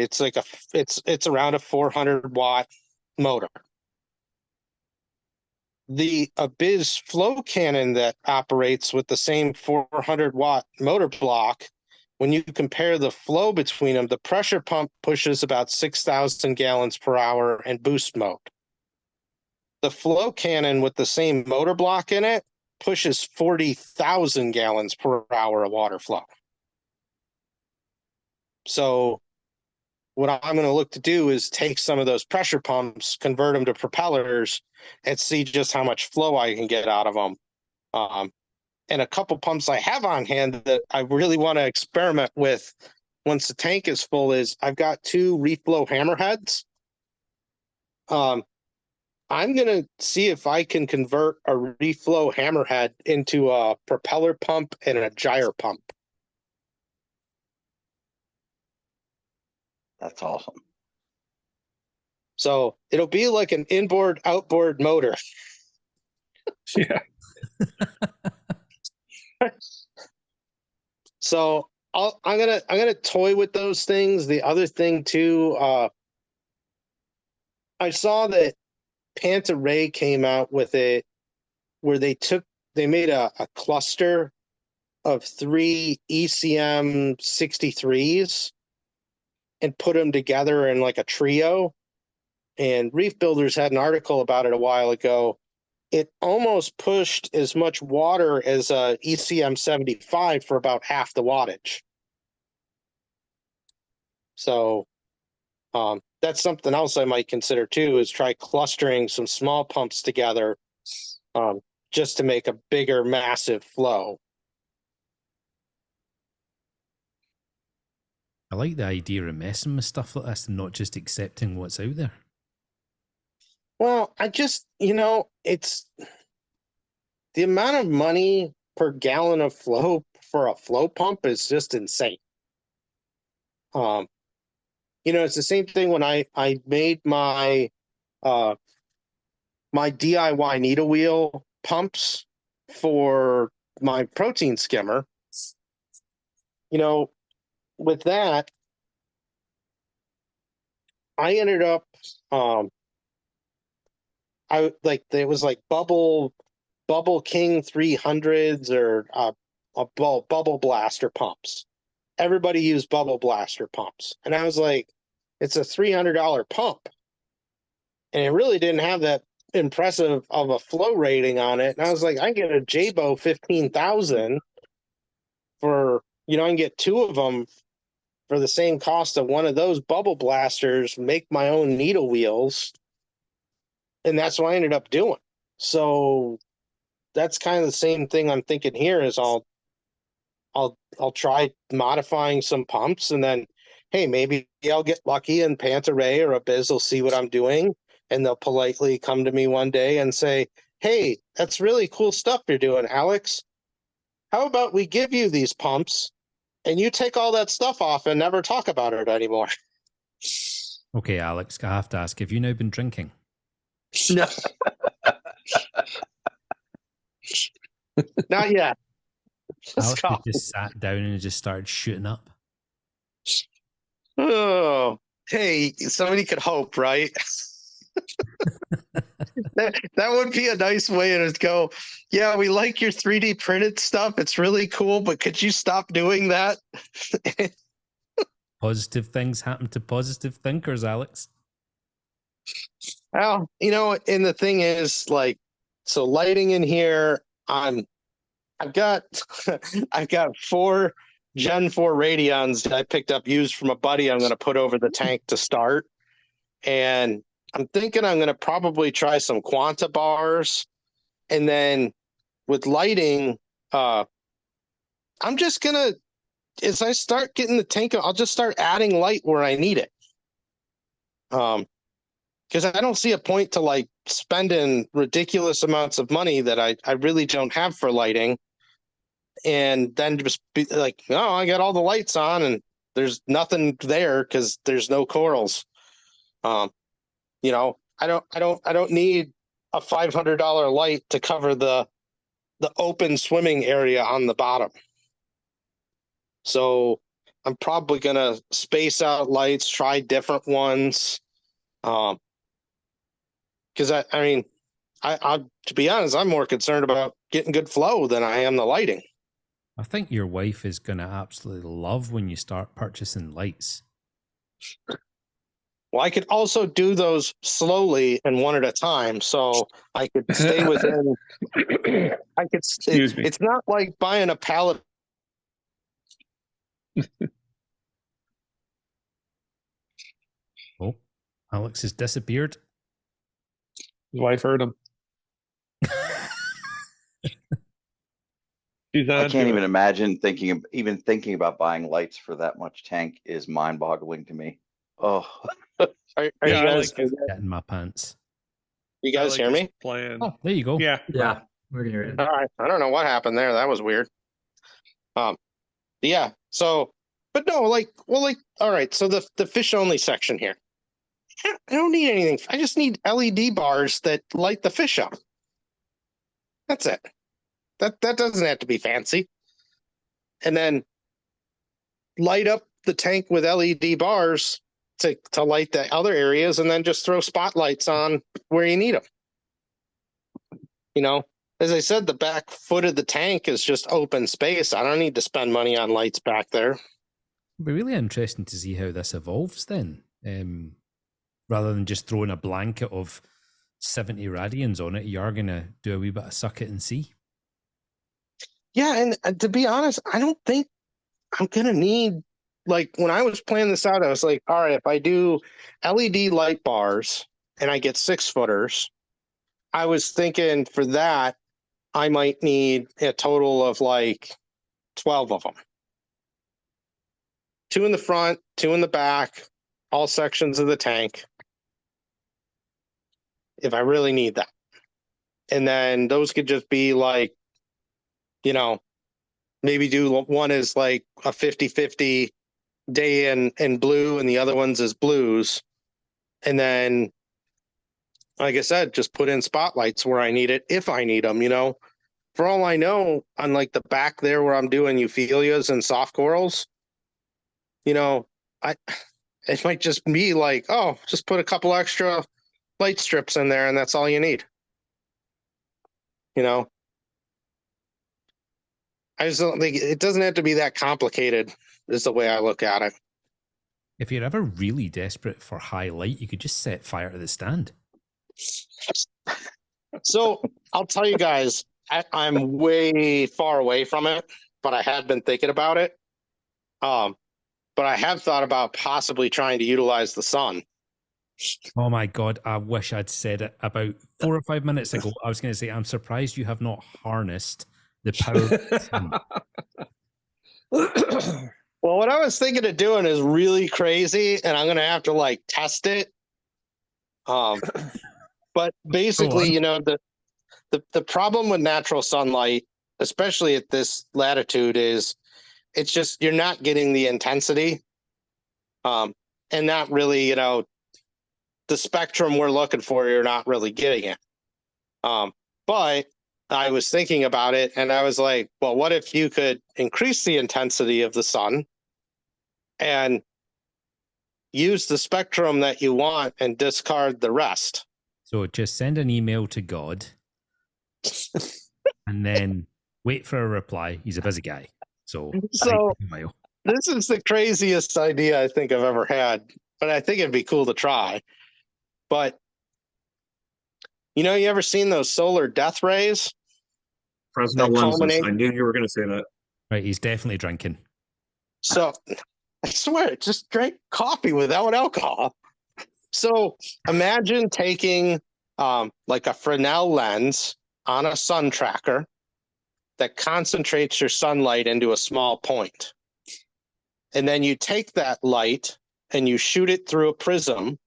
it's around a 400 watt motor. The Abyss flow cannon that operates with the same 400 watt motor block, when you compare the flow between them, the pressure pump pushes about 6,000 gallons per hour in boost mode. The flow cannon with the same motor block in it pushes 40,000 gallons per hour of water flow. So what I'm going to look to do is take some of those pressure pumps, convert them to propellers, and see just how much flow I can get out of them. And a couple pumps I have on hand that I really want to experiment with once the tank is full is I've got 2 reflow hammerheads. I'm going to see if I can convert a reflow hammerhead into a propeller pump and a gyre pump. That's awesome. So it'll be like an inboard, outboard motor. Yeah. So I'm gonna toy with those things. The other thing too, I saw that Panta Ray came out with it where they made a cluster of 3 ECM 63s and put them together in like a trio. And Reef Builders had an article about it a while ago. It almost pushed as much water as a ECM 75 for about half the wattage. So that's something else I might consider too, is try clustering some small pumps together just to make a bigger, massive flow. I like the idea of messing with stuff like this and not just accepting what's out there. Well, I just, it's the amount of money per gallon of flow for a flow pump is just insane. It's the same thing when I made my my DIY needle wheel pumps for my protein skimmer. With that, I ended up it was like Bubble King 300s or Bubble Blaster pumps. Everybody used Bubble Blaster pumps. And I was like, it's a $300 pump. And it really didn't have that impressive of a flow rating on it. And I was like, I can get a Jabo 15,000 for, I can get 2 of them for the same cost of one of those Bubble Blasters, make my own needle wheels. And that's what I ended up doing. So that's kind of the same thing I'm thinking here is I'll try modifying some pumps, and then, hey, maybe I'll get lucky and Panta Ray or Abyss will see what I'm doing, and they'll politely come to me one day and say, hey, that's really cool stuff you're doing, Alex. How about we give you these pumps and you take all that stuff off and never talk about it anymore? Okay, Alex, I have to ask, have you now been drinking? No. Not yet. Alex just sat down and just started shooting up. Oh, hey, somebody could hope, right? that would be a nice way to go. Yeah, we like your 3D printed stuff. It's really cool, but could you stop doing that? Positive things happen to positive thinkers, Alex. Well, and the thing is, so lighting in here, I've got 4 Gen 4 Radeons that I picked up used from a buddy I'm going to put over the tank to start. And I'm thinking I'm going to probably try some Quanta bars. And then with lighting, I'm just going to, as I start getting the tank, I'll just start adding light where I need it. Because I don't see a point to spending ridiculous amounts of money that I really don't have for lighting. And then just be like, oh, I got all the lights on and there's nothing there because there's no corals. You know, I don't need a $500 light to cover the open swimming area on the bottom. So I'm probably gonna space out lights, try different ones. Because I mean, I to be honest, I'm more concerned about getting good flow than I am the lighting. I think your wife is going to absolutely love when you start purchasing lights. Well, I could also do those slowly and one at a time, so I could stay within. I could. Excuse me. It's not like buying a pallet. Oh, Alex has disappeared. His wife heard him. She's I on can't to even it. imagine thinking about buying lights for that much tank is mind boggling to me. Oh, Are Yeah, you I guys? like it. Get in my pants. You I guys like hear his me? plan. Oh, there you go. Yeah. Yeah, we can hear it. All right. I don't know what happened there. That was weird. Yeah. So, but no, all right. So the fish only section here. I don't need anything. I just need LED bars that light the fish up. That's it. That doesn't have to be fancy. And then light up the tank with LED bars to light the other areas, and then just throw spotlights on where you need them. You know, as I said, the back foot of the tank is just open space. I don't need to spend money on lights back there. It'll be really interesting to see how this evolves then. Rather than just throwing a blanket of 70 radians on it, you're going to do a wee bit of suck it and see. Yeah, and to be honest, I don't think I'm gonna need, like, when I was planning this out, I was like, all right, if I do LED light bars and I get 6-footers, I was thinking for that I might need a total of like 12 of them. 2 in the front, 2 in the back, all sections of the tank. If I really need that. And then those could just be like, you know, maybe do one is like a 50-50 day in blue and the other one's is blues. And then, like I said, just put in spotlights where I need it, if I need them, you know. For all I know, on like the back there where I'm doing euphyllias and soft corals, you know, it might just be like, oh, just put a couple extra light strips in there and that's all you need. You know, I just don't think it doesn't have to be that complicated, is the way I look at it. If you're ever really desperate for high light, you could just set fire to the stand. So I'll tell you guys, I'm way far away from it, but I have been thinking about it. But I have thought about possibly trying to utilize the sun. Oh my God, I wish I'd said it about 4 or 5 minutes ago. I was going to say, I'm surprised you have not harnessed the power of the sun. Well, what I was thinking of doing is really crazy, and I'm going to have to like test it. But basically, you know, the problem with natural sunlight, especially at this latitude, is it's just you're not getting the intensity, and not really, you know, the spectrum we're looking for. You're not really getting it. But I was thinking about it, and I was like, well, what if you could increase the intensity of the sun and use the spectrum that you want and discard the rest? So just send an email to God and then wait for a reply. He's a busy guy. So This is the craziest idea I think I've ever had, but I think it'd be cool to try. But, you know, you ever seen those solar death rays? Fresno That lenses. culminate- I knew you were going to say that. Right, he's definitely drinking. So I swear, just drank coffee without alcohol. So imagine taking like a Fresnel lens on a sun tracker that concentrates your sunlight into a small point. And then you take that light and you shoot it through a prism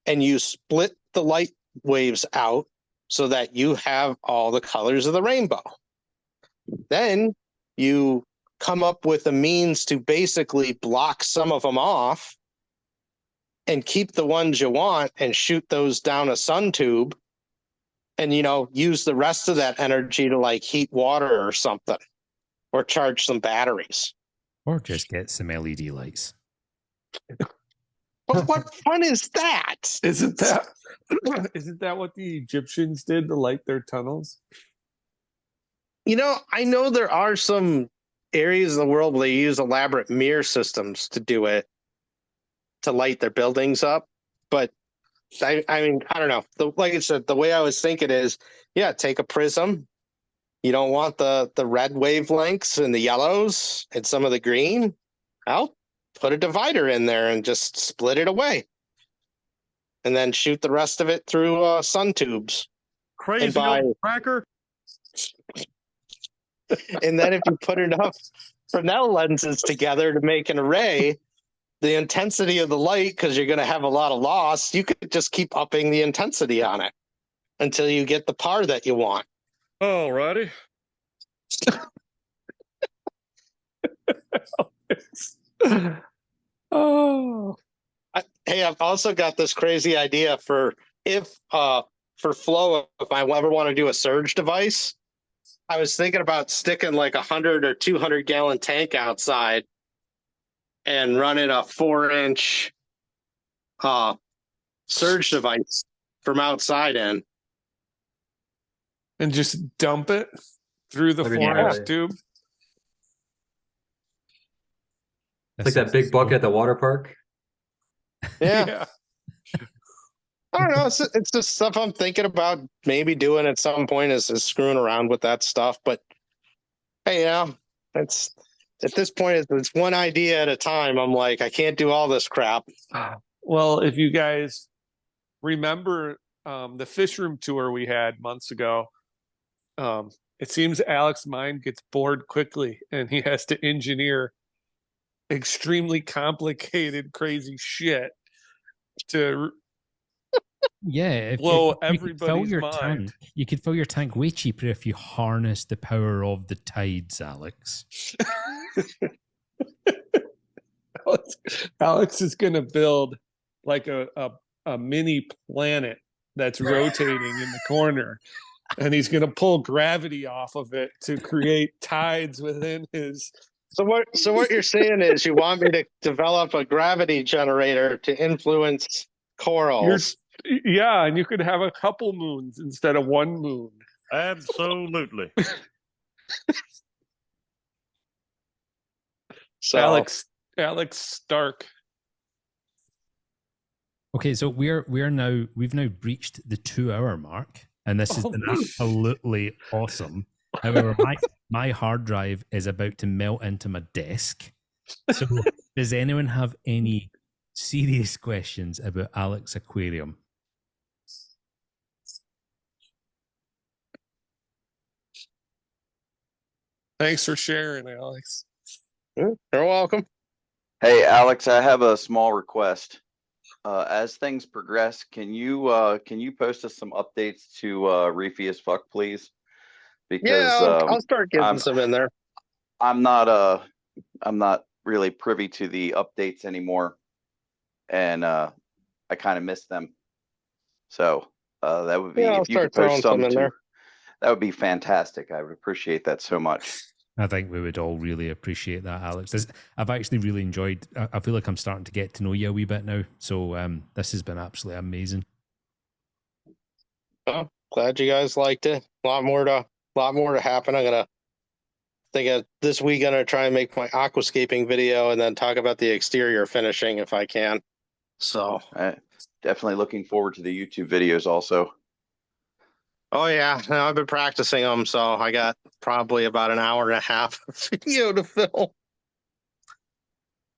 and you split the light waves out so that you have all the colors of the rainbow. Then you come up with a means to basically block some of them off and keep the ones you want and shoot those down a sun tube and, use the rest of that energy to like heat water or something or charge some batteries. Or just get some LED lights. But what fun is that? Isn't that what the Egyptians did to light their tunnels? I know there are some areas of the world where they use elaborate mirror systems to do it, to light their buildings up. But I mean, I don't know. Like I said, the way I was thinking is, yeah, take a prism. You don't want the red wavelengths and the yellows and some of the green. I'll put a divider in there and just split it away. And then shoot the rest of it through sun tubes. Crazy old cracker. And then if you put enough Fresnel lenses together to make an array, the intensity of the light, because you're going to have a lot of loss, you could just keep upping the intensity on it until you get the par that you want. Alrighty. Oh, Hey, I've also got this crazy idea for flow. If I ever want to do a surge device, I was thinking about sticking like 100 or 200 gallon tank outside and running a 4-inch surge device from outside in. and just dump it through the That'd be 4-inch gnarly. tube. It's like that big bucket at the water park. Yeah. I don't know. It's just stuff I'm thinking about maybe doing at some point is screwing around with that stuff. But hey, it's at this point, it's one idea at a time. I'm like, I can't do all this crap. Well, if you guys remember the fish room tour we had months ago, it seems Alex's mind gets bored quickly and he has to engineer extremely complicated, crazy shit to Yeah, blow you could fill everybody's your mind. tank. You could fill your tank way cheaper if you harness the power of the tides, Alex. Alex is going to build like a mini planet that's rotating in the corner, and he's going to pull gravity off of it to create tides within his. So what you're saying is you want me to develop a gravity generator to influence corals. Yeah, and you could have a couple moons instead of one moon. Absolutely. So Alex Stark. Okay, so we've now breached the 2-hour mark, and this has been absolutely awesome. However, my hard drive is about to melt into my desk. So, does anyone have any serious questions about Alex Aquarium? Thanks for sharing, Alex. You're welcome. Hey, Alex, I have a small request. As things progress, can you post us some updates to Reefy As Fuck, please? Because I'll start getting some in there. I'm not really privy to the updates anymore, and I kind of miss them. So that would be, I'll if you could start post throwing some in too, there. that would be fantastic. I would appreciate that so much. I think we would all really appreciate that, Alex. I've actually really enjoyed. I feel like I'm starting to get to know you a wee bit now. So this has been absolutely amazing. Oh, glad you guys liked it. A lot more to happen. I'm this week gonna try and make my aquascaping video and then talk about the exterior finishing if I can. So Definitely looking forward to the YouTube videos also. oh yeah, now I've been practicing them, so I got probably about an hour and a half of video to film.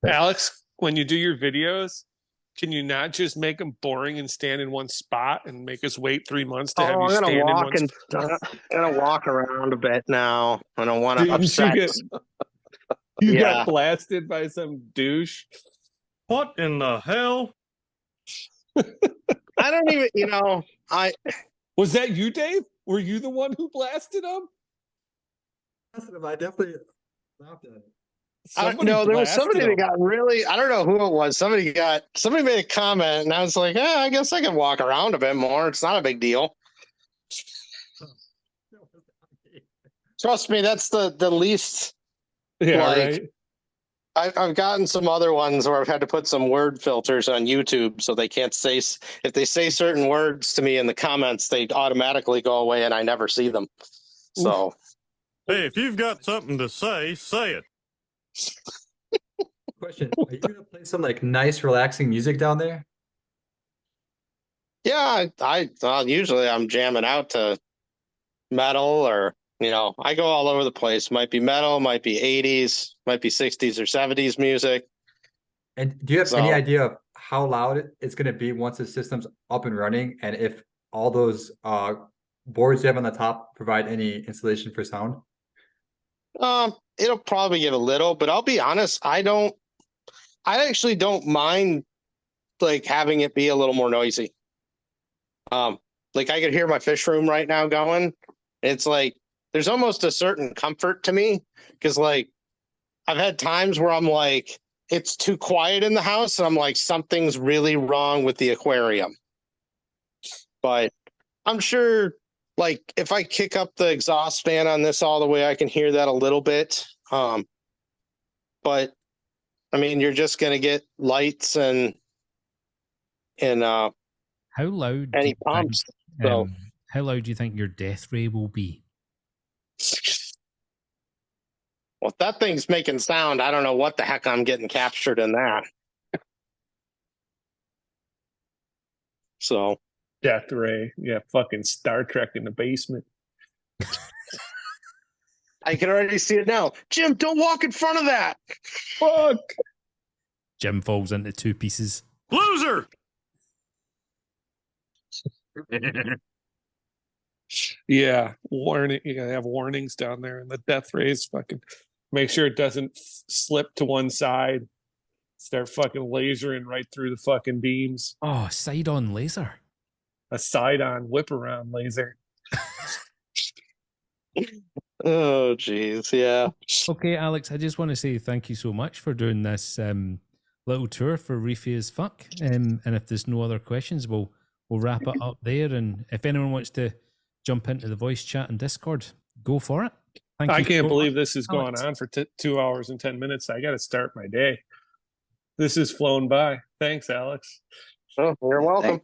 Alex, when you do your videos, can you not just make them boring and stand in one spot and make us wait 3 months to have you I'm stand in one I'm gonna walk around a bit now. I don't want to Didn't upset. You Yeah. got blasted by some douche. What in the hell? I don't even, Was that you, Dave? Were you the one who blasted him? I definitely laughed at it. Somebody there was somebody blasted that him. got really, I don't know who it was. Somebody made a comment and I was like, I guess I can walk around a bit more. It's not a big deal. Trust me, that's the least. Yeah, like, right. I've gotten some other ones where I've had to put some word filters on YouTube so they can't say, if they say certain words to me in the comments, they automatically go away and I never see them. So, Hey, if you've got something to say it. Question: are you gonna play some like nice, relaxing music down there? yeah, usually I'm jamming out to metal or, I go all over the place. Might be metal, might be 80s, might be 60s or 70s music. And do you have any So- idea of how loud it's gonna be once the system's up and running, and if all those boards you have on the top provide any insulation for sound? It'll probably get a little, but I'll be honest, I actually don't mind like having it be a little more noisy. Like I could hear my fish room right now going. It's like there's almost a certain comfort to me because like I've had times where I'm like it's too quiet in the house and I'm like something's really wrong with the aquarium. But I'm sure like if I kick up the exhaust fan on this all the way, I can hear that a little bit. But I mean, you're just gonna get lights and How loud? do any you pumps. think, So how loud do you think your death ray will be? well, if that thing's making sound, I don't know what the heck I'm getting captured in that. So Death Ray. Yeah, fucking Star Trek in the basement. I can already see it now. Jim, don't walk in front of that. Fuck. Jim falls into two pieces. Loser! Yeah, warning. You gotta have warnings down there, and the Death Rays fucking make sure it doesn't slip to one side. Start fucking lasering right through the fucking beams. Oh, side on laser. A side-on whip around laser. Oh, geez. Yeah. Okay, Alex, I just want to say thank you so much for doing this little tour for Reefy As Fuck. And if there's no other questions, we'll wrap it up there. And if anyone wants to jump into the voice chat and Discord, go for it. Thank you. I can't so believe much, this is going Alex. on for 2 hours and 10 minutes. I got to start my day. This has flown by. Thanks, Alex. Oh, you're welcome.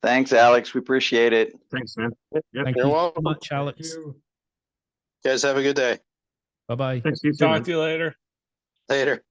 Thanks, Alex. We appreciate it. Thanks, man. Thank You're you so welcome. much, Alex. Thank you. You guys have a good day. Bye bye. Thanks, you too, man. Talk to you later. Later.